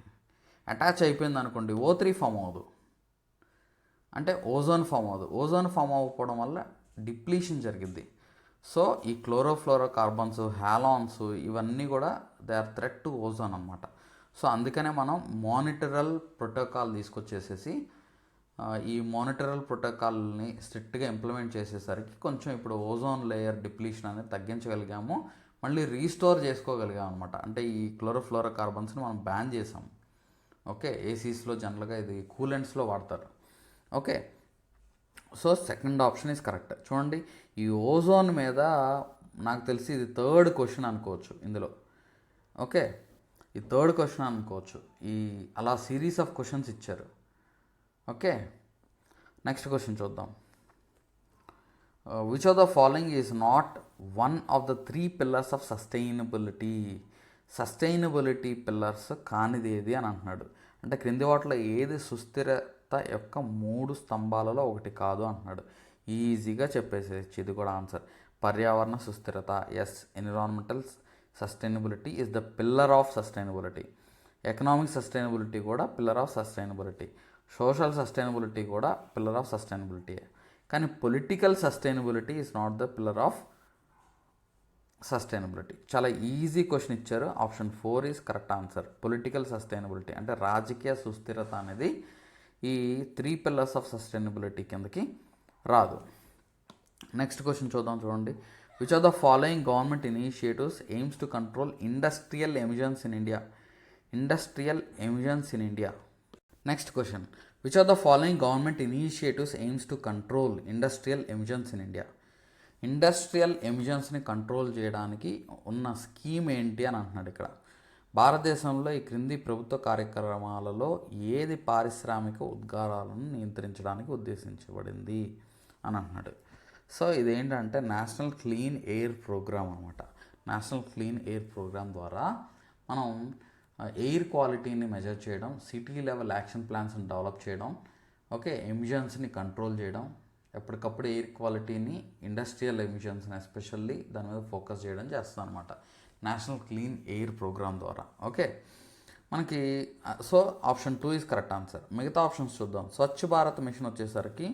అటాచ్ అయిపోయింది అనుకోండి O3 ఫామ్ అవ్వదు, అంటే ఓజోన్ ఫామ్ అవ్వదు. ఓజోన్ ఫామ్ అవ్వకపోవడం వల్ల డిప్లీషన్ జరిగింది. సో ఈ క్లోరోఫ్లోరో కార్బన్స్, హ్యాలాన్స్ ఇవన్నీ కూడా they are threat to ozone అనమాట. సో అందుకనే మనం మానిటరల్ ప్రోటోకాల్ తీసుకొచ్చేసేసి ఈ మానిటరల్ ప్రోటోకాల్ని స్ట్రిక్ట్గా ఇంప్లిమెంట్ చేసేసరికి కొంచెం ఇప్పుడు ఓజోన్ లేయర్ డిప్లీషన్ అనేది తగ్గించగలిగాము, మళ్ళీ రీస్టోర్ చేసుకోగలిగాం అనమాట. అంటే ఈ క్లోరోఫ్లోరో కార్బన్స్ని మనం బ్యాన్ చేసాం. ఓకే, ఏసీస్లో జనరల్గా ఇది కూలెంట్స్లో వాడతారు. Okay, so second option is correct. చూడండి, ఈ ఓజోన్ మీద నాకు తెలిసి ఇది థర్డ్ క్వశ్చన్ అనుకోవచ్చు ఇందులో. ఓకే, ఈ థర్డ్ క్వశ్చన్ అనుకోవచ్చు. ఈ అలా సిరీస్ ఆఫ్ క్వశ్చన్స్ ఇచ్చారు. ఓకే, నెక్స్ట్ క్వశ్చన్ చూద్దాం. Which of the following is not one of the 3 pillars of sustainability pillars కానిది ఏది అని అంటున్నాడు. అంటే క్రింది వాటిలో ఏది సుస్థిరత యొక్క 3 స్తంభాలలో ఒకటి కాదు అంటున్నాడు. ఈజీగా చెప్పేసేయచ్చు ఇది కూడా ఆన్సర్. పర్యావరణ సుస్థిరత, yes. Environmental sustainability is the pillar of sustainability. Economic sustainability కూడా pillar of sustainability. Social sustainability కూడా పిల్లర్ ఆఫ్ సస్టైనబిలిటీ. కానీ political sustainability is not the pillar of sustainability. చాలా ఈజీ క్వశ్చన్ ఇచ్చారు. Option 4 is correct answer. Political sustainability అంటే రాజకీయ సుస్థిరత అనేది ఈ 3 pillars ఆఫ్ సస్టైనబిలిటీ కిందకి రాదు. నెక్స్ట్ క్వశ్చన్ చూద్దాం. చూడండి, which are the following government initiatives aims to control industrial emissions in India. Next question, which are the following government initiatives aims to control industrial emissions in India. Industrial ఎమిషన్స్ని కంట్రోల్ చేయడానికి ఉన్న స్కీమ్ ఏంటి అని అంటున్నాడు ఇక్కడ. భారతదేశంలో ఈ క్రింది ప్రభుత్వ కార్యక్రమాలలో ఏది పారిశ్రామిక ఉద్గారాలను నియంత్రించడానికి ఉద్దేశించబడింది అని అంటున్నాడు. సో ఇదేంటంటే నేషనల్ క్లీన్ ఎయిర్ ప్రోగ్రామ్ అనమాట. నేషనల్ క్లీన్ ఎయిర్ ప్రోగ్రామ్ ద్వారా మనం ఎయిర్ క్వాలిటీని మెజర్ చేయడం, సిటీ లెవెల్ యాక్షన్ ప్లాన్స్ని డెవలప్ చేయడం, ఓకే, ఎమిషన్స్ని కంట్రోల్ చేయడం, ఎప్పటికప్పుడు ఎయిర్ క్వాలిటీని, ఇండస్ట్రియల్ ఎమిషన్స్ని ఎస్పెషల్లీ దాని మీద ఫోకస్ చేయడం చేస్తాం అనమాట నేషనల్ క్లీన్ ఎయిర్ ప్రోగ్రామ్ ద్వారా. ఓకే, మనకి so option 2 is correct answer. మిగతా ఆప్షన్స్ చూద్దాం. స్వచ్ఛ భారత్ మిషన్ వచ్చేసరికి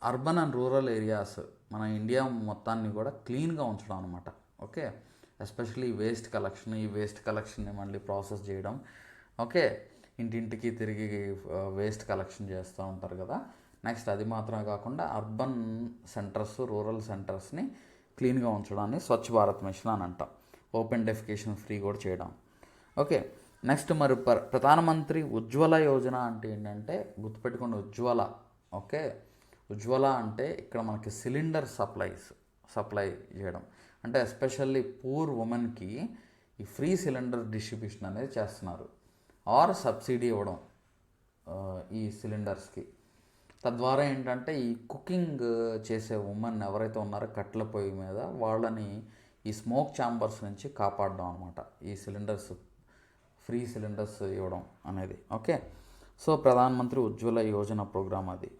అర్బన్ అండ్ రూరల్ ఏరియాస్ మన ఇండియా మొత్తాన్ని కూడా క్లీన్గా ఉంచడం అనమాట. ఓకే, ఎస్పెషల్లీ ఈ వేస్ట్ కలెక్షన్ని మళ్ళీ ప్రాసెస్ చేయడం. ఓకే, ఇంటింటికి తిరిగి వేస్ట్ కలెక్షన్ చేస్తూ ఉంటారు కదా. నెక్స్ట్ అది మాత్రమే కాకుండా అర్బన్ సెంటర్స్, రూరల్ సెంటర్స్ని క్లీన్గా ఉంచడాన్ని స్వచ్ఛ భారత్ మిషన్ అని అంటాం. ఓపెన్ డెఫికేషన్ ఫ్రీ కూడా చేయడం. ఓకే, నెక్స్ట్ మరి ప్రధానమంత్రి ఉజ్వల యోజన అంటే ఏంటంటే గుర్తుపెట్టుకోండి, ఉజ్వల. ఓకే, ఉజ్వల అంటే ఇక్కడ మనకి సిలిండర్ సప్లై చేయడం. అంటే ఎస్పెషల్లీ పూర్ ఉమెన్కి ఈ ఫ్రీ సిలిండర్ డిస్ట్రిబ్యూషన్ అనేది చేస్తున్నారు, ఆర్ సబ్సిడీ ఇవ్వడం ఈ సిలిండర్స్కి. తద్వారా ఏంటంటే ఈ కుకింగ్ చేసే ఉమెన్ ఎవరైతే ఉన్నారో కట్టెల పొయ్యి మీద, వాళ్ళని ఈ స్మోక్ ఛాంబర్స్ నుంచి కాపాడడం అనమాట ఈ ఫ్రీ సిలిండర్స్ ఇవ్వడం అనేది. Okay, so Pradhan Mantri Ujjwala Yojana programme అది.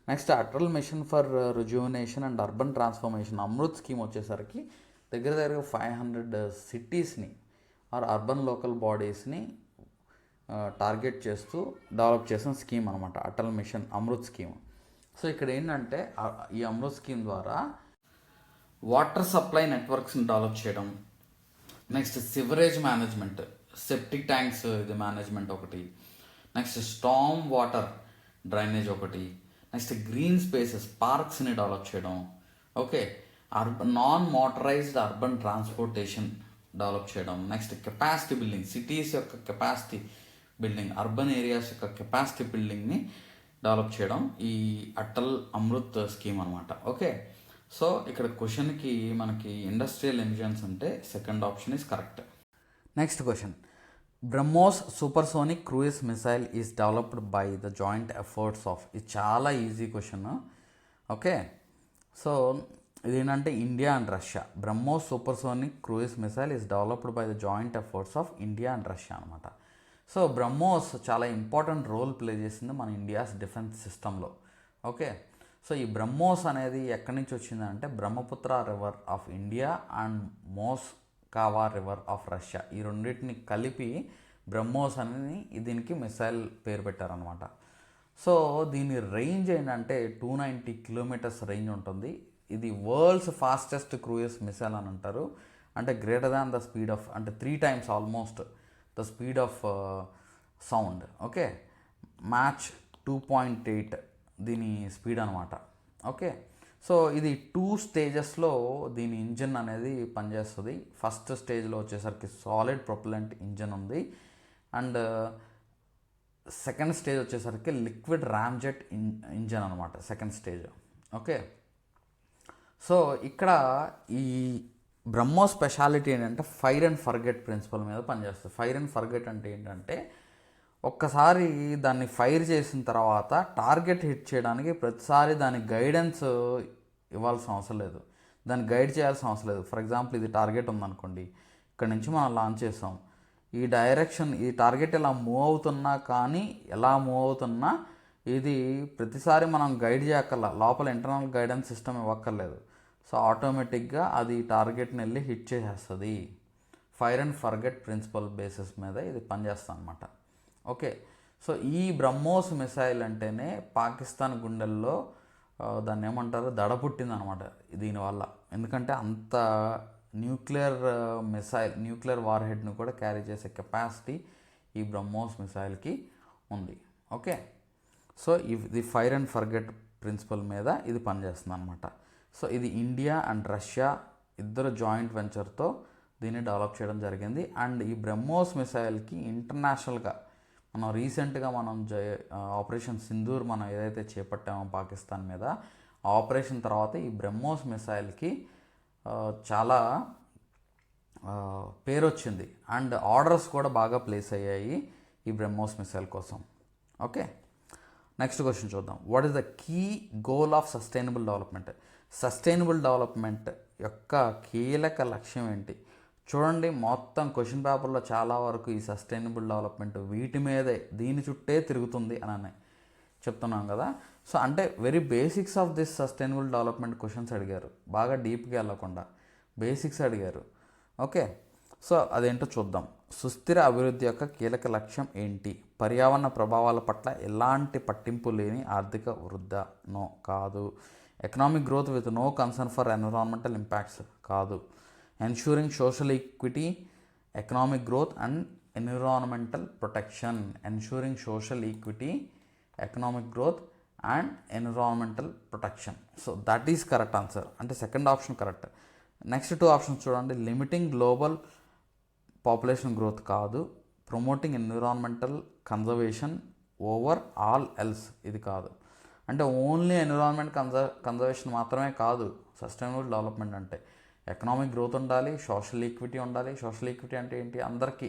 Next Atal mission for rejuvenation and urban transformation AMRUT scheme వచ్చేసరికి దగ్గర 500 సిటీస్ని ఆర్ అర్బన్ లోకల్ బాడీస్ని టార్గెట్ చేస్తూ డెవలప్ చేసిన స్కీమ్ అనమాట Atal mission AMRUT scheme. So ఇక్కడ ఏంటంటే ఈ అమృత్ స్కీమ్ ద్వారా వాటర్ సప్లై నెట్వర్క్స్ని డెవలప్ చేయడం, next sewerage management, septic tanks ఇది మేనేజ్మెంట్ ఒకటి, నెక్స్ట్ స్టామ్ వాటర్ డ్రైనేజ్ ఒకటి, నెక్స్ట్ గ్రీన్ స్పేసెస్ పార్క్స్ని డెవలప్ చేయడం. Okay, non motorised urban transportation develop చేయడం, నెక్స్ట్ కెపాసిటీ బిల్డింగ్, సిటీస్ యొక్క కెపాసిటీ బిల్డింగ్, అర్బన్ ఏరియాస్ యొక్క కెపాసిటీ బిల్డింగ్ని డెవలప్ చేయడం ఈ అటల్ అమృత్ స్కీమ్ అనమాట. ఓకే, సో ఇక్కడ క్వశ్చన్కి మనకి ఇండస్ట్రియల్ ఎమిషన్స్ అంటే second option is correct. Next question, BrahMos supersonic cruise missile is developed by the joint efforts of. ఇది చాలా ఈజీ క్వశ్చన్. ఓకే, సో ఇదేంటంటే India and Russia. BrahMos supersonic cruise missile is developed by the joint efforts of India and Russia అనమాట. సో బ్రహ్మోస్ చాలా ఇంపార్టెంట్ రోల్ ప్లే చేసింది మన ఇండియాస్ డిఫెన్స్ సిస్టంలో. ఓకే, సో ఈ బ్రహ్మోస్ అనేది ఎక్కడి నుంచి వచ్చిందంటే Brahmaputra river of India and Moskva river of Russia, ఈ రెండింటిని కలిపి బ్రహ్మోస్ అని దీనికి మిసైల్ పేరు పెట్టారనమాట. సో దీని రేంజ్ ఏంటంటే 290 కిలోమీటర్స్ రేంజ్ ఉంటుంది. ఇది వరల్డ్స్ ఫాస్టెస్ట్ క్రూయిజ్ మిసైల్ అని అంటారు. అంటే greater than the speed of, అంటే 3 times almost the speed of sound. Okay, match 2.8 దీని స్పీడ్ అనమాట. ఓకే, సో ఇది 2 స్టేజెస్లో దీని ఇంజిన్ అనేది పనిచేస్తుంది. ఫస్ట్ స్టేజ్లో వచ్చేసరికి సాలిడ్ ప్రొపలెంట్ ఇంజిన్ ఉంది, అండ్ సెకండ్ స్టేజ్ వచ్చేసరికి లిక్విడ్ ర్యామ్జెట్ ఇంజిన్ అనమాట సెకండ్ స్టేజ్. ఓకే, సో ఇక్కడ ఈ బ్రహ్మోస్ స్పెషాలిటీ ఏంటంటే ఫైర్ అండ్ ఫర్గెట్ ప్రిన్సిపల్ మీద పనిచేస్తుంది. ఫైర్ అండ్ ఫర్గెట్ అంటే ఏంటంటే ఒక్కసారి దాన్ని ఫైర్ చేసిన తర్వాత టార్గెట్ హిట్ చేయడానికి ప్రతిసారి దానికి గైడెన్స్ ఇవ్వాల్సిన అవసరం లేదు, దాన్ని గైడ్ చేయాల్సిన అవసరం లేదు. ఫర్ ఎగ్జాంపుల్ ఇది టార్గెట్ ఉందనుకోండి, ఇక్కడ నుంచి మనం లాంచ్ చేస్తాం, ఈ డైరెక్షన్ ఈ టార్గెట్ ఇలా మూవ్ అవుతున్నా కానీ ఎలా మూవ్ అవుతున్నా ఇది ప్రతిసారి మనం గైడ్ చేయక్కర్లా, లోపల ఇంటర్నల్ గైడెన్స్ సిస్టమ్ ఇవ్వక్కర్లేదు. సో ఆటోమేటిక్గా అది టార్గెట్ని వెళ్ళి హిట్ చేసేస్తుంది. Fire and forget principle basis మీద ఇది పనిచేస్తుంది అనమాట. ఓకే, సో ఈ బ్రహ్మోస్ మిసైల్ అంటేనే పాకిస్తాన్ గుండెల్లో దాన్ని ఏమంటారు దడ పుట్టిందనమాట దీనివల్ల. ఎందుకంటే అంత న్యూక్లియర్ న్యూక్లియర్ వార్ హెడ్ని కూడా క్యారీ చేసే కెపాసిటీ ఈ బ్రహ్మోస్ మిసైల్కి ఉంది. ఓకే, సో ఇది ఫైర్ అండ్ ఫర్గెట్ ప్రిన్సిపల్ మీద ఇది పనిచేస్తుంది అనమాట. సో ఇది ఇండియా అండ్ రష్యా ఇద్దరు జాయింట్ వెంచర్తో దీన్ని డెవలప్ చేయడం జరిగింది. అండ్ ఈ బ్రహ్మోస్ మిసైల్కి ఇంటర్నేషనల్గా మనం రీసెంట్గా ఆపరేషన్ సింధూర్ మనం ఏదైతే చేపట్టామో పాకిస్తాన్ మీద, ఆ ఆపరేషన్ తర్వాత ఈ బ్రహ్మోస్ మిసైల్కి చాలా పేరు వచ్చింది అండ్ ఆర్డర్స్ కూడా బాగా ప్లేస్ అయ్యాయి ఈ బ్రహ్మోస్ మిసైల్ కోసం. ఓకే, నెక్స్ట్ క్వశ్చన్ చూద్దాం. What is the key goal of sustainable development? Sustainable development యొక్క కీలక లక్ష్యం ఏంటి? చూడండి, మొత్తం క్వశ్చన్ పేపర్లో చాలా వరకు ఈ సస్టైనబుల్ డెవలప్మెంట్ వీటి మీదే, దీని చుట్టే తిరుగుతుంది అని చెప్తున్నాం కదా. సో అంటే very basics of this sustainable development questions అడిగారు, బాగా డీప్గా వెళ్ళకుండా బేసిక్స్ అడిగారు. ఓకే, సో అదేంటో చూద్దాం. సుస్థిర అభివృద్ధి యొక్క కీలక లక్ష్యం ఏంటి? పర్యావరణ ప్రభావాల పట్ల ఎలాంటి పట్టింపు లేని ఆర్థిక వృద్ధి? నో, కాదు. Economic growth with no concern for environmental impacts? కాదు. Ensuring social equity, economic growth and environmental protection. Ensuring social equity, economic growth and environmental protection. So that is correct answer, అంటే second option correct. Next 2 options చూడండి. లిమిటింగ్ గ్లోబల్ పాపులేషన్ గ్రోత్ కాదు. Promoting environmental conservation over all else, ఇది కాదు. అంటే ఓన్లీ ఎన్విరాన్మెంట్ కన్జర్వేషన్ మాత్రమే కాదు సస్టైనబుల్ డెవలప్మెంట్ అంటే. ఎకనామిక్ గ్రోత్ ఉండాలి, సోషల్ ఈక్విటీ ఉండాలి. సోషల్ ఈక్విటీ అంటే ఏంటి? అందరికీ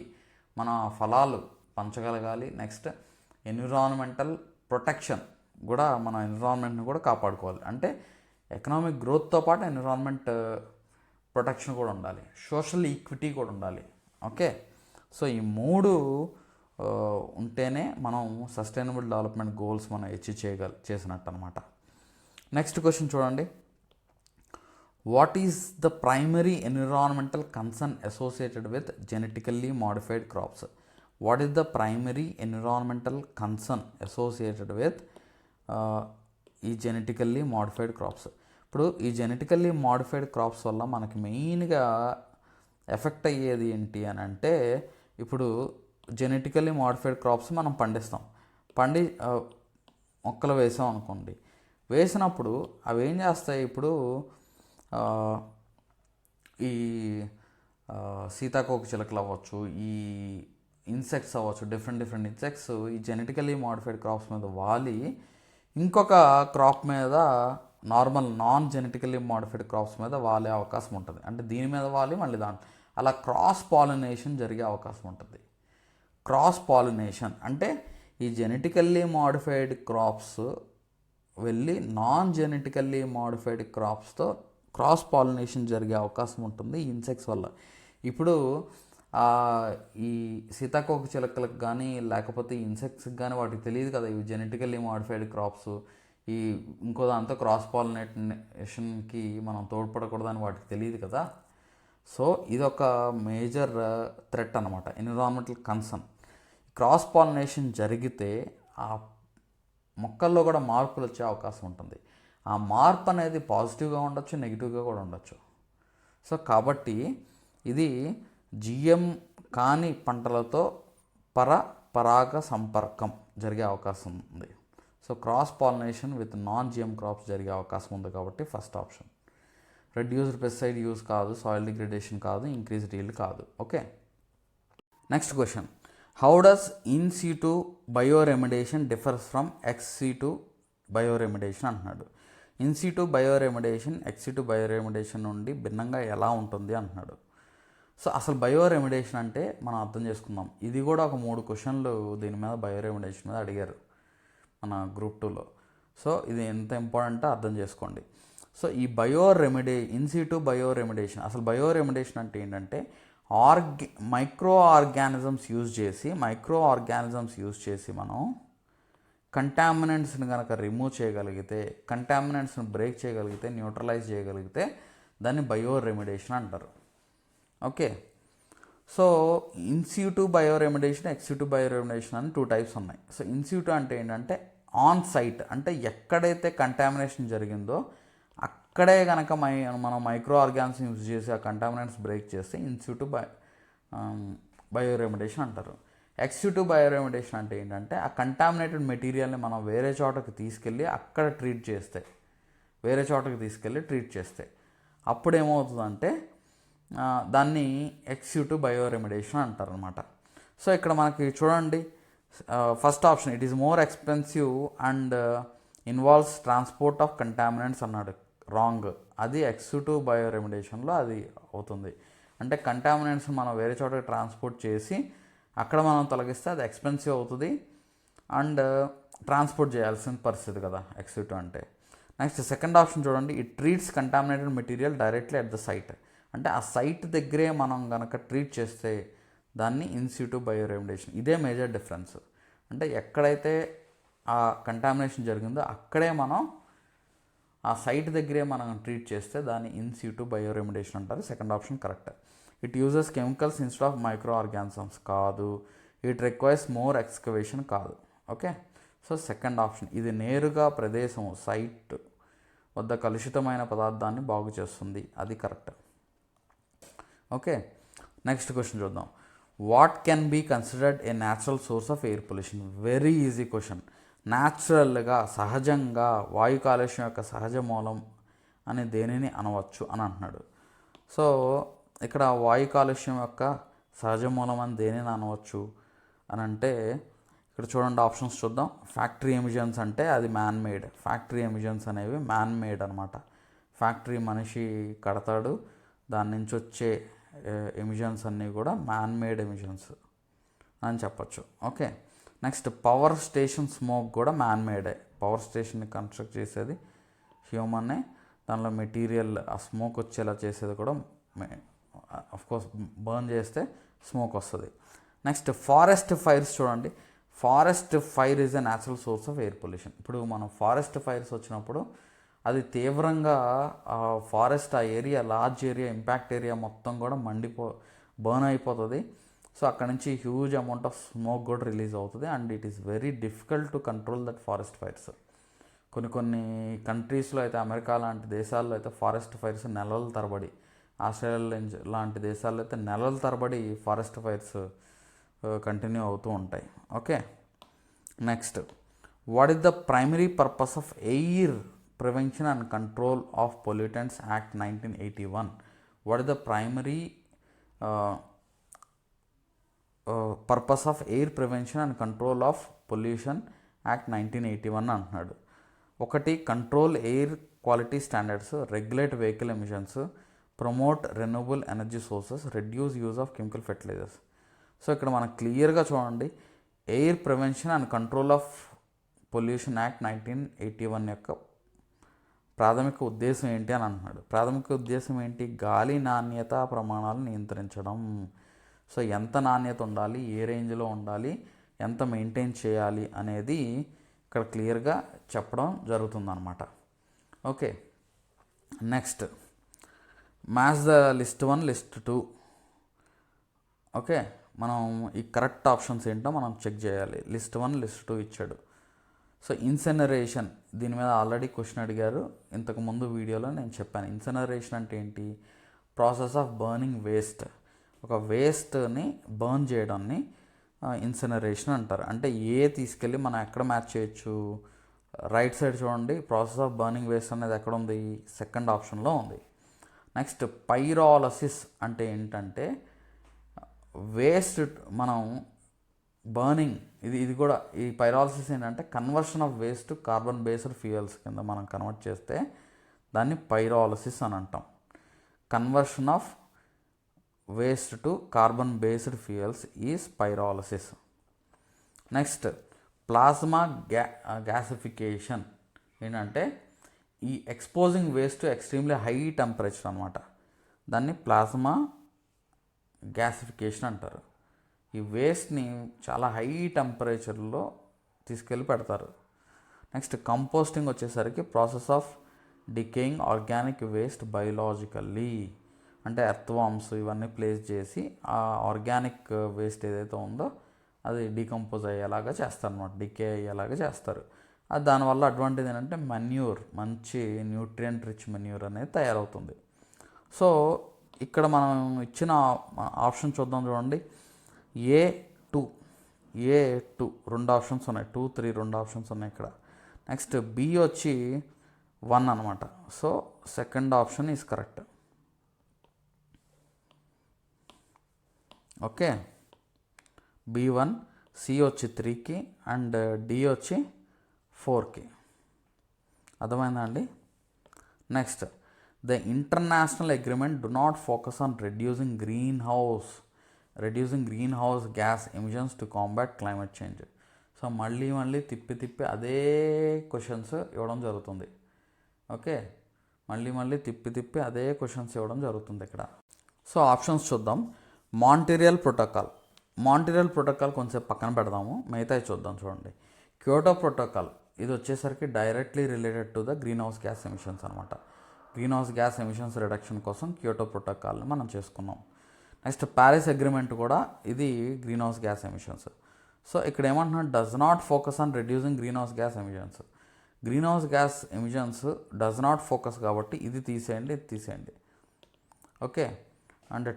మన ఫలాలు పంచగలగాలి. నెక్స్ట్ ఎన్విరాన్మెంటల్ ప్రొటెక్షన్ కూడా, మన ఎన్విరాన్మెంట్ని కూడా కాపాడుకోవాలి. అంటే ఎకనామిక్ గ్రోత్తో పాటు ఎన్విరాన్మెంట్ ప్రొటెక్షన్ కూడా ఉండాలి, సోషల్ ఈక్విటీ కూడా ఉండాలి. ఓకే, సో ఈ 3 ఉంటేనే మనం సస్టైనబుల్ డెవలప్మెంట్ గోల్స్ మనం అచీవ్ చేసినట్టు అనమాట. నెక్స్ట్ క్వశ్చన్ చూడండి. What is the primary environmental concern associated with genetically modified crops? What is the primary environmental concern associated with ఈ జెనెటికల్లీ మోడిఫైడ్ క్రాప్స్? ఇప్పుడు ఈ జెనెటికల్లీ మోడిఫైడ్ క్రాప్స్ వల్ల మనకి మెయిన్గా ఎఫెక్ట్ అయ్యేది ఏంటి అని అంటే, ఇప్పుడు జెనెటికల్లీ మోడిఫైడ్ క్రాప్స్ మనం పండిస్తాం, మొక్కలు వేసాం అనుకోండి. వేసినప్పుడు అవి ఏం చేస్తాయి? ఇప్పుడు ఈ సీతాకోక చిలుకలు అవ్వచ్చు, ఈ ఇన్సెక్ట్స్ అవ్వచ్చు, డిఫరెంట్ ఇన్సెక్ట్స్ ఈ జెనెటికల్లీ మోడిఫైడ్ క్రాప్స్ మీద వాలి ఇంకొక క్రాప్ మీద, నాన్ జెనెటికల్లీ మోడిఫైడ్ క్రాప్స్ మీద వాలే అవకాశం ఉంటుంది. అంటే దీని మీద వాలి మళ్ళీ అలా క్రాస్ పాలినేషన్ జరిగే అవకాశం ఉంటుంది. క్రాస్ పాలినేషన్ అంటే ఈ జెనెటికల్లీ మోడిఫైడ్ క్రాప్స్ వెళ్ళి నాన్ జెనెటికల్లీ మోడిఫైడ్ క్రాప్స్తో క్రాస్ పాలినేషన్ జరిగే అవకాశం ఉంటుంది ఈ ఇన్సెక్ట్స్ వల్ల. ఇప్పుడు ఈ సీతాకోక చిలకలకు కానీ లేకపోతే ఇన్సెక్ట్స్కి కానీ వాటికి తెలియదు కదా ఇవి జెనెటికల్లీ మోడిఫైడ్ క్రాప్స్, ఈ ఇంకో దాంతో క్రాస్ పాలినేషన్కి మనం తోడ్పడకూడదని వాటికి తెలియదు కదా. సో ఇదొక మేజర్ థ్రెట్ అనమాట, ఎన్విరాన్మెంటల్ కన్సర్న్. క్రాస్ పాలినేషన్ జరిగితే ఆ మొక్కల్లో కూడా మార్పులు వచ్చే అవకాశం ఉంటుంది. ఆ మార్పు అనేది పాజిటివ్గా ఉండొచ్చు, నెగిటివ్గా కూడా ఉండొచ్చు. సో కాబట్టి ఇది జిఎం కాని పంటలతో పరాగ సంపర్కం జరిగే అవకాశం ఉంది. So cross pollination with non GM crops జరిగే అవకాశం ఉంది కాబట్టి first option. Reduced pesticide use కాదు, సాయిల్ డిగ్రేడేషన్ కాదు, ఇంక్రీజ్డ్ ఈల్డ్ కాదు. Okay, next question. How does in situ bioremediation differs from ex situ bioremediation అంటున్నాడు. In situ bioremediation ex situ bioremediation నుండి భిన్నంగా ఎలా ఉంటుంది అంటున్నాడు. సో అసలు బయోరెమిడేషన్ అంటే మనం అర్థం చేసుకుందాం. ఇది కూడా ఒక 3 క్వశ్చన్లు దీని మీద బయోరెమిడేషన్ మీద అడిగారు మన గ్రూప్ 2లో. సో ఇది ఎంత ఇంపార్టెంట్ అర్థం చేసుకోండి. సో ఈ ఇన్సిటు బయోరెమిడేషన్, అసలు బయోరెమిడేషన్ అంటే ఏంటంటే మైక్రో ఆర్గానిజమ్స్ యూజ్ చేసి మనం కంటామినెంట్స్ని కనుక రిమూవ్ చేయగలిగితే, కంటామినెంట్స్ని బ్రేక్ చేయగలిగితే, న్యూట్రలైజ్ చేయగలిగితే దాన్ని బయోరెమిడేషన్ అంటారు. ఓకే, సో ఇన్సిటు బయోరెమిడేషన్, ఎక్సిటు బయోరెమిడేషన్ అని 2 టైప్స్ ఉన్నాయి. సో ఇన్సిటు అంటే ఏంటంటే ఆన్ సైట్, అంటే ఎక్కడైతే కంటామినేషన్ జరిగిందో అక్కడే కనుక మనం మైక్రో ఆర్గాన్స్ యూజ్ చేసి ఆ కంటామినెంట్స్ బ్రేక్ చేస్తే ఇన్సిటు బయోరెమిడేషన్ అంటారు. ఎక్సిటు బయోరెమిడేషన్ అంటే ఏంటంటే ఆ కంటామినేటెడ్ మెటీరియల్ని మనం వేరే చోటకి తీసుకెళ్ళి అక్కడ ట్రీట్ చేస్తే అప్పుడు ఏమవుతుందంటే దాన్ని ఎక్సిటు బయోరెమిడేషన్ అంటారు అనమాట. సో ఇక్కడ మనకి చూడండి, first option it is more expensive and involves transport of contaminants అన్నాడు. రాంగ్. అది ఎక్సిటు బయోరెమిడేషన్లో అది అవుతుంది. అంటే కంటామినెంట్స్ మనం వేరే చోటకి ట్రాన్స్పోర్ట్ చేసి అక్కడ మనం తొలగిస్తే అది ఎక్స్పెన్సివ్ అవుతుంది అండ్ ట్రాన్స్పోర్ట్ చేయాల్సిన పరిస్థితి కదా ఎక్సిటు అంటే. నెక్స్ట్ సెకండ్ ఆప్షన్ చూడండి, it treats contaminated material directly at the site. అంటే ఆ సైట్ దగ్గరే మనం కనుక ట్రీట్ చేస్తే దాన్ని ఇన్సిటు బయోరెమిడేషన్. ఇదే మేజర్ డిఫరెన్స్. అంటే ఎక్కడైతే ఆ కంటామినేషన్ జరిగిందో అక్కడే మనం ఆ సైట్ దగ్గరే మనం ట్రీట్ చేస్తే దాన్ని ఇన్సిటు బయోరెమిడేషన్ అంటారు. Second option correct. It uses chemicals instead of micro organisms కాదు. ఇట్ రిక్వైర్స్ మోర్ ఎక్స్కవేషన్ కాదు. ఓకే, సో సెకండ్ ఆప్షన్ ఇది నేరుగా ప్రదేశము సైట్ వద్ద కలుషితమైన పదార్థాన్ని బాగు చేస్తుంది, అది కరెక్ట్. ఓకే, నెక్స్ట్ క్వశ్చన్ చూద్దాం. What can be considered a natural source of air pollution? Very easy question. న్యాచురల్గా, సహజంగా వాయు కాలుష్యం యొక్క సహజ మూలం అని దేనిని అనవచ్చు అని అంటున్నాడు. సో ఇక్కడ వాయు కాలుష్యం యొక్క సహజ మూలం అని దేనిని అనవచ్చు అని అంటే ఇక్కడ చూడండి ఆప్షన్స్ చూద్దాం. ఫ్యాక్టరీ ఎమిషన్స్ అంటే అది మ్యాన్ మేడ్. ఫ్యాక్టరీ ఎమిషన్స్ అనేవి మ్యాన్ మేడ్ అనమాట. ఫ్యాక్టరీ మనిషి కడతాడు, దాని నుంచి వచ్చే ఎమిషన్స్ అన్నీ కూడా మ్యాన్ మేడ్ ఎమిషన్స్ అని చెప్పచ్చు. Okay, next power station smoke కూడా మ్యాన్ మేడే. పవర్ స్టేషన్ని కన్స్ట్రక్ట్ చేసేది హ్యూమన్నే, దానిలో మెటీరియల్ ఆ స్మోక్ వచ్చేలా చేసేది కూడా అఫ్కోర్స్ బర్న్ చేస్తే స్మోక్ వస్తుంది. నెక్స్ట్ ఫారెస్ట్ ఫైర్స్ చూడండి. Forest fire is a natural source of air pollution. ఇప్పుడు మనం ఫారెస్ట్ ఫైర్స్ వచ్చినప్పుడు అది తీవ్రంగా ఫారెస్ట్ ఆ area, large area, impact area మొత్తం కూడా బర్న్ అయిపోతుంది. సో అక్కడ నుంచి హ్యూజ్ అమౌంట్ ఆఫ్ స్మోక్ కూడా రిలీజ్ అవుతుంది and it is very difficult to control that forest fires. కొన్ని కంట్రీస్లో అయితే, అమెరికా లాంటి దేశాల్లో అయితే ఫారెస్ట్ ఫైర్స్ నెలల తరబడి, ఆస్ట్రేలియా లాంటి దేశాల్లో అయితే నెలల తరబడి ఫారెస్ట్ ఫైర్స్ కంటిన్యూ అవుతూ ఉంటాయి. Okay, next what is the primary purpose of air prevention and control of pollutants act 1981? What is the primary purpose of air prevention and control of pollution act 1981 అంటున్నాడు. ఒకటి, control air quality standards, regulate vehicle emissions, promote renewable energy sources, reduce use of chemical fertilisers. So ఇక్కడ మనకు క్లియర్గా చూడండి, air prevention and control of pollution act 1981 యొక్క ప్రాథమిక ఉద్దేశం ఏంటి అని అంటున్నాడు. ప్రాథమిక ఉద్దేశం ఏంటి? గాలి నాణ్యత ప్రమాణాలను నియంత్రించడం. సో ఎంత నాణ్యత ఉండాలి, ఏ రేంజ్లో ఉండాలి, ఎంత మెయింటైన్ చేయాలి అనేది ఇక్కడ క్లియర్గా చెప్పడం జరుగుతుందన్నమాట. Okay, next match the list 1 list 2. Okay, మనం ఈ కరెక్ట్ ఆప్షన్స్ ఏంటో మనం చెక్ చేయాలి. లిస్ట్ 1 లిస్ట్ 2 ఇచ్చాడు. సో ఇన్సెనరేషన్, దీని మీద ఆల్రెడీ క్వశ్చన్ అడిగారు ఇంతకుముందు వీడియోలో నేను చెప్పాను. ఇన్సెనరేషన్ అంటే ఏంటి? Process of burning waste. ఒక వేస్ట్ని బర్న్ చేయడాన్ని ఇన్సినరేషన్ అంటారు. అంటే తీసుకెళ్ళి మనం ఎక్కడ మ్యాచ్ చేయొచ్చు, రైట్ సైడ్ చూడండి, ప్రాసెస్ ఆఫ్ బర్నింగ్ వేస్ట్ అనేది ఎక్కడ ఉంది, సెకండ్ ఆప్షన్లో ఉంది. నెక్స్ట్ పైరాలసిస్ అంటే ఏంటంటే వేస్ట్ మనం బర్నింగ్, ఇది కూడా ఈ పైరాలసిస్ ఏంటంటే conversion of waste to carbon based fuels కింద మనం కన్వర్ట్ చేస్తే దాన్ని పైరాలసిస్ అని అంటాం. Conversion of waste to carbon based fuels is pyrolysis. Next plasma gasification ఏంటంటే ఈ exposing waste to extremely high temperature అనమాట, దాన్ని ప్లాస్మా గ్యాసిఫికేషన్ అంటారు. ఈ వేస్ట్ని చాలా హై టెంపరేచర్లో తీసుకెళ్ళి పెడతారు. నెక్స్ట్ కంపోస్టింగ్ వచ్చేసరికి process of decaying organic waste biologically, అంటే ఎర్త్వామ్స్ ఇవన్నీ ప్లేస్ చేసి ఆ ఆర్గానిక్ వేస్ట్ ఏదైతే ఉందో అది డీకంపోజ్ అయ్యేలాగా చేస్తారు అనమాట, డికే అయ్యేలాగా చేస్తారు. అది దానివల్ల అడ్వాంటేజ్ ఏంటంటే మెన్యూర్, మంచి న్యూట్రియంట్ రిచ్ మెన్యూర్ అనేది తయారవుతుంది. సో ఇక్కడ మనం ఇచ్చిన ఆప్షన్ చూద్దాం, చూడండి. A2 రెండు ఆప్షన్స్ ఉన్నాయి, 2, 3 రెండు ఆప్షన్స్ ఉన్నాయి ఇక్కడ. నెక్స్ట్ బి వచ్చి 1 అనమాట. So second option is correct. Okay, B1, C వచ్చి 3కి అండ్ డి వచ్చి 4కి. అర్థమైందా అండి? Next the international agreement do not focus on reducing green house gas emissions to combat climate change. So మళ్ళీ తిప్పి అదే క్వశ్చన్స్ ఇవ్వడం జరుగుతుంది. ఓకే, మళ్ళీ తిప్పి అదే క్వశ్చన్స్ ఇవ్వడం జరుగుతుంది ఇక్కడ. సో ఆప్షన్స్ చూద్దాం. మాంట్రియల్ ప్రోటోకాల్ కొంచెం పక్కన పెడదాము, మిగతాయి చూద్దాం. చూడండి, క్యోటో ప్రోటోకాల్ ఇది వచ్చేసరికి directly related to the green house gas emissions అనమాట. Green house gas emissions reduction కోసం క్యోటో ప్రోటోకాల్ని మనం చేసుకున్నాం. నెక్స్ట్ ప్యారిస్ అగ్రిమెంట్ కూడా ఇది green house gas emissions. So ఇక్కడ ఏమంటున్నాడు, does not focus on reducing green house gas emissions. Green house gas emissions does not focus కాబట్టి ఇది తీసేయండి. ఓకే, అంటే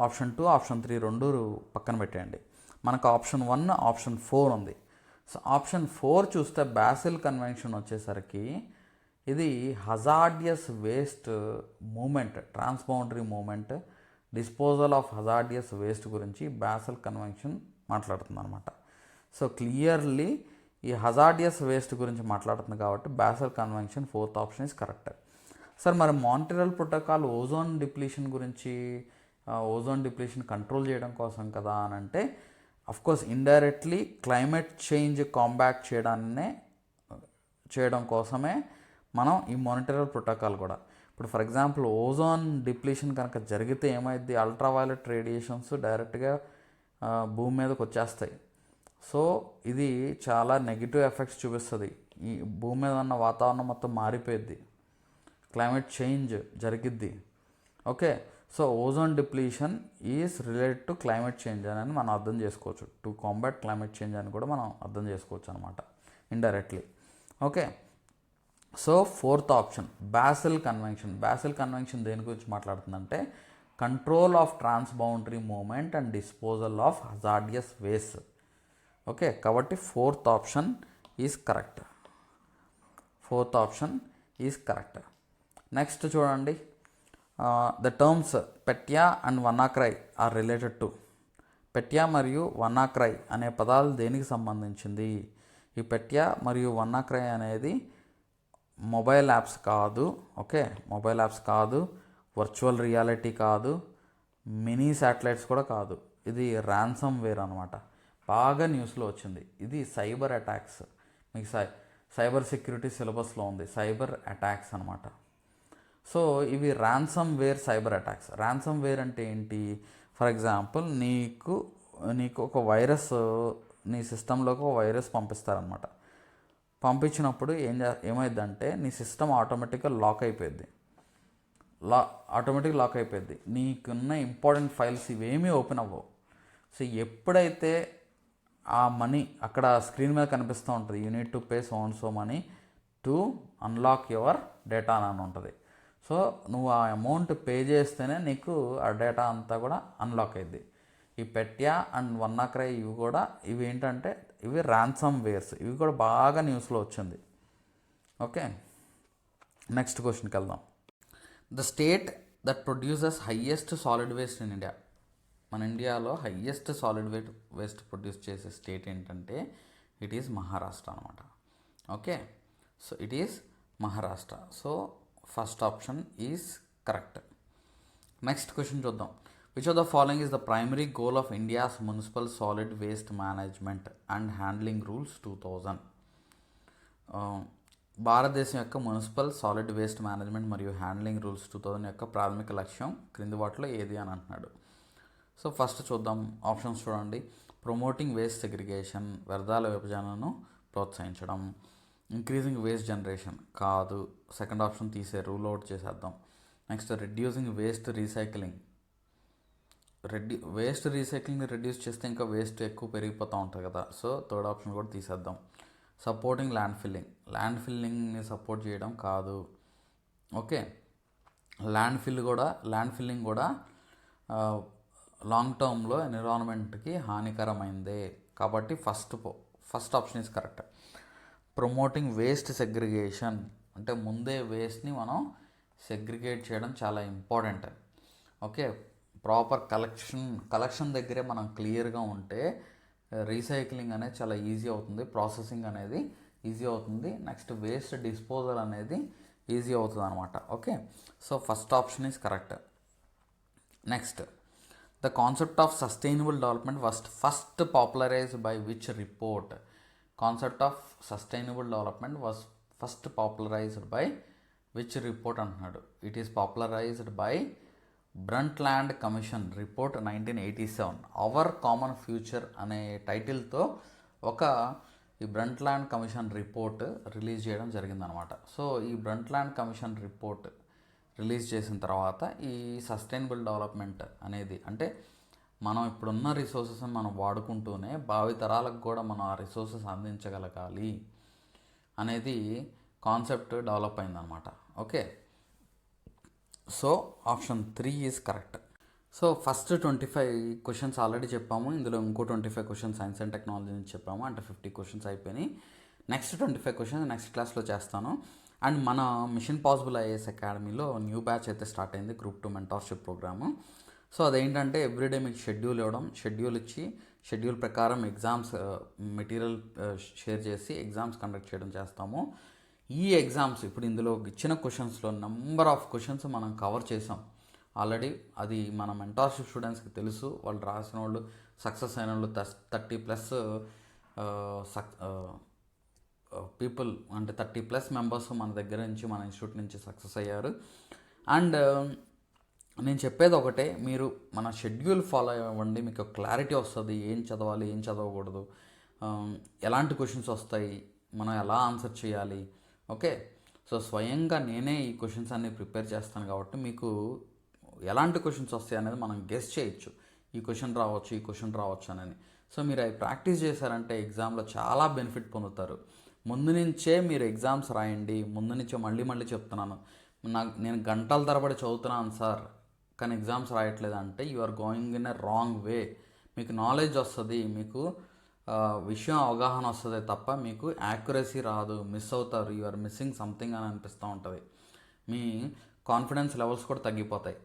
ఆప్షన్ 2, ఆప్షన్ 3 రెండు పక్కన పెట్టేయండి. మనకు ఆప్షన్ 1, ఆప్షన్ 4 ఉంది. సో ఆప్షన్ 4 చూస్తే బాసిల్ కన్వెన్షన్ వచ్చేసరికి ఇది hazardous waste movement, transboundary movement, disposal of hazardous waste గురించి బాసిల్ కన్వెన్షన్ మాట్లాడుతుంది అనమాట. సో క్లియర్లీ ఈ హజార్డియస్ వేస్ట్ గురించి మాట్లాడుతుంది కాబట్టి Basel convention 4th option is correct. Sir మరి Montreal protocol ozone depletion control చేయడం కోసం కదా అని అంటే, of course indirectly climate change combat చేయడం కోసమే మనం ఈ మాంట్రియల్ ప్రోటోకాల్ కూడా. ఇప్పుడు ఫర్ ఎగ్జాంపుల్ ఓజోన్ డిప్లీషన్ కనుక జరిగితే ఏమైంది, అల్ట్రావైలెట్ రేడియేషన్స్ డైరెక్ట్గా భూమి మీదకి వచ్చేస్తాయి. సో ఇది చాలా నెగిటివ్ ఎఫెక్ట్స్ చూపిస్తుంది. ఈ భూమి మీద ఉన్న వాతావరణం మొత్తం మారిపోయిద్ది, క్లైమేట్ చేంజ్ జరిగిద్ది. Okay, so ozone depletion is related to climate change అని మనం అర్థం చేసుకోవచ్చు. టు కాంబాట్ క్లైమేట్ చేంజ్ అని కూడా మనం అర్థం చేసుకోవచ్చు అనమాట indirectly. Okay, so 4th option Basel convention దేని గురించి మాట్లాడుతుందంటే control of transboundary movement and disposal of hazardous waste. Okay, కాబట్టి 4th option is correct. Next చూడండి, the terms Petya and WannaCry are related to. Petya మరియు వన్నాక్రై అనే పదాలు దేనికి సంబంధించింది? ఈ పెట్యా మరియు వన్నాక్రై అనేది మొబైల్ యాప్స్ కాదు. ఓకే, మొబైల్ యాప్స్ కాదు, వర్చువల్ రియాలిటీ కాదు, మినీ శాటిలైట్స్ కూడా కాదు. ఇది ర్యాన్సమ్ వేర్ అనమాట. బాగా న్యూస్లో వచ్చింది. ఇది సైబర్ అటాక్స్, మీకు సైబర్ సెక్యూరిటీ సిలబస్లో ఉంది, సైబర్ అటాక్స్ అనమాట. సో ఇవి ransomware cyber attacks. Ransomware అంటే ఏంటి? ఫర్ ఎగ్జాంపుల్ నీకు ఒక వైరస్, నీ సిస్టంలోకి ఒక వైరస్ పంపిస్తారనమాట. పంపించినప్పుడు ఏమైందంటే నీ సిస్టమ్ ఆటోమేటిక్గా లాక్ అయిపోయింది. నీకున్న ఇంపార్టెంట్ ఫైల్స్ ఇవేమీ ఓపెన్ అవ్వవు. సో ఎప్పుడైతే ఆ మనీ అక్కడ స్క్రీన్ మీద కనిపిస్తూ ఉంటుంది, you need to pay so money to unlock your data అని ఉంటుంది. సో నువ్వు ఆ అమౌంట్ పే చేస్తేనే నీకు ఆ డేటా అంతా కూడా అన్లాక్ అయింది. ఈ పెట్యా అండ్ వన్నాక్రై ఇవి ఏంటంటే ఇవి ర్యాన్సమ్ వేర్స్. ఇవి కూడా బాగా న్యూస్లో వచ్చింది. ఓకే, నెక్స్ట్ క్వశ్చన్కి వెళ్దాం. The state that produces highest solid waste in India. మన ఇండియాలో హయ్యెస్ట్ సాలిడ్ వేస్ట్ ప్రొడ్యూస్ చేసే స్టేట్ ఏంటంటే ఇట్ ఈస్ మహారాష్ట్ర అనమాట. Okay, so it is Maharashtra. So first option is correct. Next question చూద్దాం. Which of the following is the primary goal of India's municipal solid waste management and handling rules 2000. భారతదేశం యొక్క మున్సిపల్ సాలిడ్ వేస్ట్ మేనేజ్మెంట్ మరియు హ్యాండ్లింగ్ రూల్స్ 2000 యొక్క ప్రాథమిక లక్ష్యం క్రింది వాటిలో ఏది అని అంటున్నాడు. సో ఫస్ట్ చూద్దాం, ఆప్షన్స్ చూడండి. ప్రమోటింగ్ వేస్ట్ సెగ్రిగేషన్, వ్యర్థాల విభజనను ప్రోత్సహించడం. ఇంక్రీజింగ్ వేస్ట్ జనరేషన్ కాదు, సెకండ్ ఆప్షన్ రూల్ అవుట్ చేసేద్దాం. Next reducing waste recycling. Waste రీసైక్లింగ్ని రెడ్యూస్ చేస్తే ఇంకా వేస్ట్ ఎక్కువ పెరిగిపోతూ ఉంటుంది కదా, సో థర్డ్ ఆప్షన్ కూడా తీసేద్దాం. సపోర్టింగ్ ల్యాండ్ ఫిల్లింగ్ని సపోర్ట్ చేయడం కాదు. ఓకే, ల్యాండ్ ఫిల్లింగ్ కూడా లాంగ్ టర్మ్లో ఎన్విరాన్మెంట్కి హానికరమైందే, కాబట్టి first option is correct. Promoting waste segregation అంటే ముందే వేస్ట్ని మనం సెగ్రిగేట్ చేయడం చాలా ఇంపార్టెంట్. ఓకే, ప్రాపర్ కలెక్షన్ దగ్గరే మనం క్లియర్గా ఉంటే రీసైక్లింగ్ అనేది చాలా ఈజీ అవుతుంది, ప్రాసెసింగ్ అనేది ఈజీ అవుతుంది, నెక్స్ట్ వేస్ట్ డిస్పోజల్ అనేది ఈజీ అవుతుంది అనమాట. Okay, so first option is correct. Next, the concept of sustainable development first popularised by which report. Concept of sustainable development was first popularised by which report అంటున్నాడు. It is popularised by Brundtland commission report 1987. Our common future అనే టైటిల్తో ఈ బ్రంట్ల్యాండ్ కమిషన్ రిపోర్ట్ రిలీజ్ చేయడం జరిగిందనమాట. సో ఈ బ్రంట్ల్యాండ్ కమిషన్ రిపోర్ట్ రిలీజ్ చేసిన తర్వాత ఈ సస్టైనబుల్ డెవలప్మెంట్ అనేది అంటే మనం ఇప్పుడున్న రిసోర్సెస్ని మనం వాడుకుంటూనే భావితరాలకు కూడా మనం ఆ రిసోర్సెస్ అందించగలగాలి అనేది కాన్సెప్ట్ డెవలప్ అయిందనమాట. Okay, so option 3 is correct. So first 25 questions already చెప్పాము, ఇందులో ఇంకో 25 క్వశ్చన్స్ సైన్స్ అండ్ టెక్నాలజీ నుంచి చెప్పాము, అంటే 50 క్వశ్చన్స్ అయిపోయినాయి. నెక్స్ట్ 25 క్వశ్చన్స్ నెక్స్ట్ క్లాస్లో చేస్తాను. అండ్ మన మిషన్ పాసిబుల్ ఐఏఎస్ అకాడమీలో న్యూ బ్యాచ్ అయితే స్టార్ట్ అయింది, గ్రూప్ 2 మెంటార్షిప్ ప్రోగ్రాము. సో అదేంటంటే ఎవ్రీడే మీకు షెడ్యూల్ ఇచ్చి షెడ్యూల్ ప్రకారం ఎగ్జామ్స్ మెటీరియల్ షేర్ చేసి ఎగ్జామ్స్ కండక్ట్ చేయడం చేస్తాము. ఈ ఎగ్జామ్స్ ఇప్పుడు ఇందులో ఇచ్చిన క్వశ్చన్స్లో నెంబర్ ఆఫ్ క్వశ్చన్స్ మనం కవర్ చేసాం ఆల్రెడీ. అది మన మెంటార్షిప్ స్టూడెంట్స్కి తెలుసు, వాళ్ళు రాసిన వాళ్ళు సక్సెస్ అయిన వాళ్ళు 30+ పీపుల్ అంటే 30+ మెంబర్స్ మన దగ్గర నుంచి మన ఇన్స్టిట్యూట్ నుంచి సక్సెస్ అయ్యారు. అండ్ నేను చెప్పేది ఒకటే, మీరు మన షెడ్యూల్ ఫాలో అవ్వండి, మీకు క్లారిటీ వస్తుంది, ఏం చదవాలి ఏం చదవకూడదు, ఎలాంటి క్వశ్చన్స్ వస్తాయి, మనం ఎలా ఆన్సర్ చేయాలి. ఓకే, సో స్వయంగా నేనే ఈ క్వశ్చన్స్ అన్నీ ప్రిపేర్ చేస్తాను కాబట్టి మీకు ఎలాంటి క్వశ్చన్స్ వస్తాయి అనేది మనం గెస్ చేయొచ్చు, ఈ క్వశ్చన్ రావచ్చు అని. సో మీరు అవి ప్రాక్టీస్ చేశారంటే ఎగ్జామ్లో చాలా బెనిఫిట్ పొందుతారు. ముందు నుంచే మీరు ఎగ్జామ్స్ రాయండి, ముందు నుంచే మళ్ళీ చెప్తున్నాను, నేను గంటల తరబడి చదువుతున్నాను సార్ కానీ ఎగ్జామ్స్ రాయట్లేదు అంటే you are going in a wrong way. మీకు నాలెడ్జ్ వస్తుంది, మీకు విషయం అవగాహన వస్తుంది తప్ప మీకు యాక్యురసీ రాదు, మిస్ అవుతారు, యు ఆర్ మిస్సింగ్ సంథింగ్ అని అనిపిస్తూ ఉంటుంది, మీ కాన్ఫిడెన్స్ లెవెల్స్ కూడా తగ్గిపోతాయి.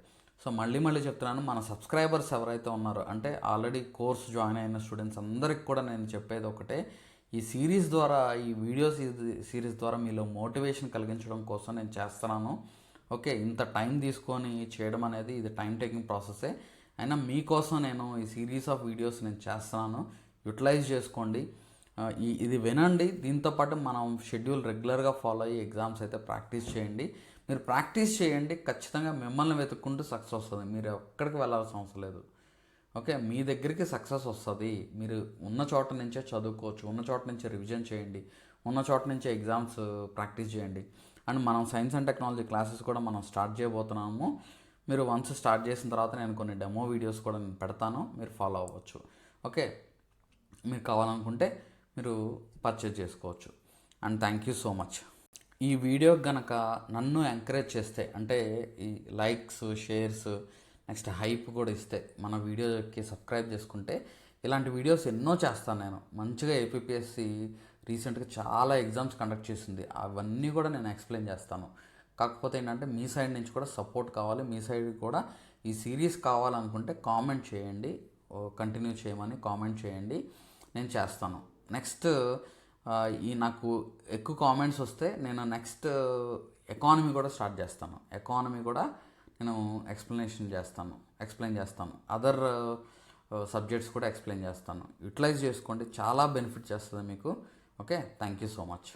సో మళ్ళీ చెప్తున్నాను, మన సబ్స్క్రైబర్స్ ఎవరైతే ఉన్నారో అంటే ఆల్రెడీ కోర్స్ జాయిన్ అయిన స్టూడెంట్స్ అందరికి కూడా నేను చెప్పేది ఒకటే, ఈ సిరీస్ ద్వారా ఈ వీడియోస్ సిరీస్ ద్వారా మీలో మోటివేషన్ కలిగించడం కోసం నేను చేస్తున్నాను. ఓకే, ఇంత టైం తీసుకొని చేయడం అనేది ఇది టైం టేకింగ్ ప్రాసెసే, అయినా మీకోసం నేను ఈ సిరీస్ ఆఫ్ వీడియోస్ నేను చేస్తున్నాను, యూటిలైజ్ చేసుకోండి, ఇది వినండి. దీంతోపాటు మనం షెడ్యూల్ రెగ్యులర్గా ఫాలో అయ్యి ఎగ్జామ్స్ అయితే ప్రాక్టీస్ చేయండి. మీరు ప్రాక్టీస్ చేయండి, ఖచ్చితంగా మిమ్మల్ని వెతుక్కుంటూ సక్సెస్ వస్తుంది, మీరు ఎక్కడికి వెళ్ళాల్సిన అవసరం లేదు. ఓకే, మీ దగ్గరికి సక్సెస్ వస్తుంది, మీరు ఉన్న చోట నుంచే చదువుకోవచ్చు, ఉన్న చోట నుంచే రివిజన్ చేయండి, ఉన్న చోట నుంచే ఎగ్జామ్స్ ప్రాక్టీస్ చేయండి. అండ్ మనం సైన్స్ అండ్ టెక్నాలజీ క్లాసెస్ కూడా మనం స్టార్ట్ చేయబోతున్నాము. మీరు వన్స్ స్టార్ట్ చేసిన తర్వాత నేను కొన్ని డెమో వీడియోస్ కూడా నేను పెడతాను, మీరు ఫాలో అవ్వచ్చు. ఓకే, మీరు కావాలనుకుంటే మీరు పర్చేజ్ చేసుకోవచ్చు. And thank you so much. ఈ వీడియో గనక నన్ను ఎంకరేజ్ చేస్తే, అంటే ఈ లైక్స్, షేర్స్, నెక్స్ట్ హైప్ కూడా ఇస్తే, మన వీడియోకి సబ్స్క్రైబ్ చేసుకుంటే ఇలాంటి వీడియోస్ ఎన్నో చేస్తాను నేను. మంచిగా ఏపీఎస్సి రీసెంట్గా చాలా ఎగ్జామ్స్ కండక్ట్ చేసింది, అవన్నీ కూడా నేను ఎక్స్ప్లెయిన్ చేస్తాను. కాకపోతే ఏంటంటే మీ సైడ్ నుంచి కూడా సపోర్ట్ కావాలి. మీ సైడ్ కూడా ఈ సిరీస్ కావాలనుకుంటే కామెంట్ చేయండి, కంటిన్యూ చేయమని కామెంట్ చేయండి, నేను చేస్తాను. నెక్స్ట్ ఈ నాకు ఎక్కువ కామెంట్స్ వస్తే నేను నెక్స్ట్ ఎకానమీ కూడా స్టార్ట్ చేస్తాను. ఎకానమీ కూడా నేను ఎక్స్ప్లెయిన్ చేస్తాను. అదర్ సబ్జెక్ట్స్ కూడా ఎక్స్ప్లెయిన్ చేస్తాను. యూటిలైజ్ చేసుకోండి, చాలా బెనిఫిట్ చేస్తుంది మీకు. Okay, thank you so much.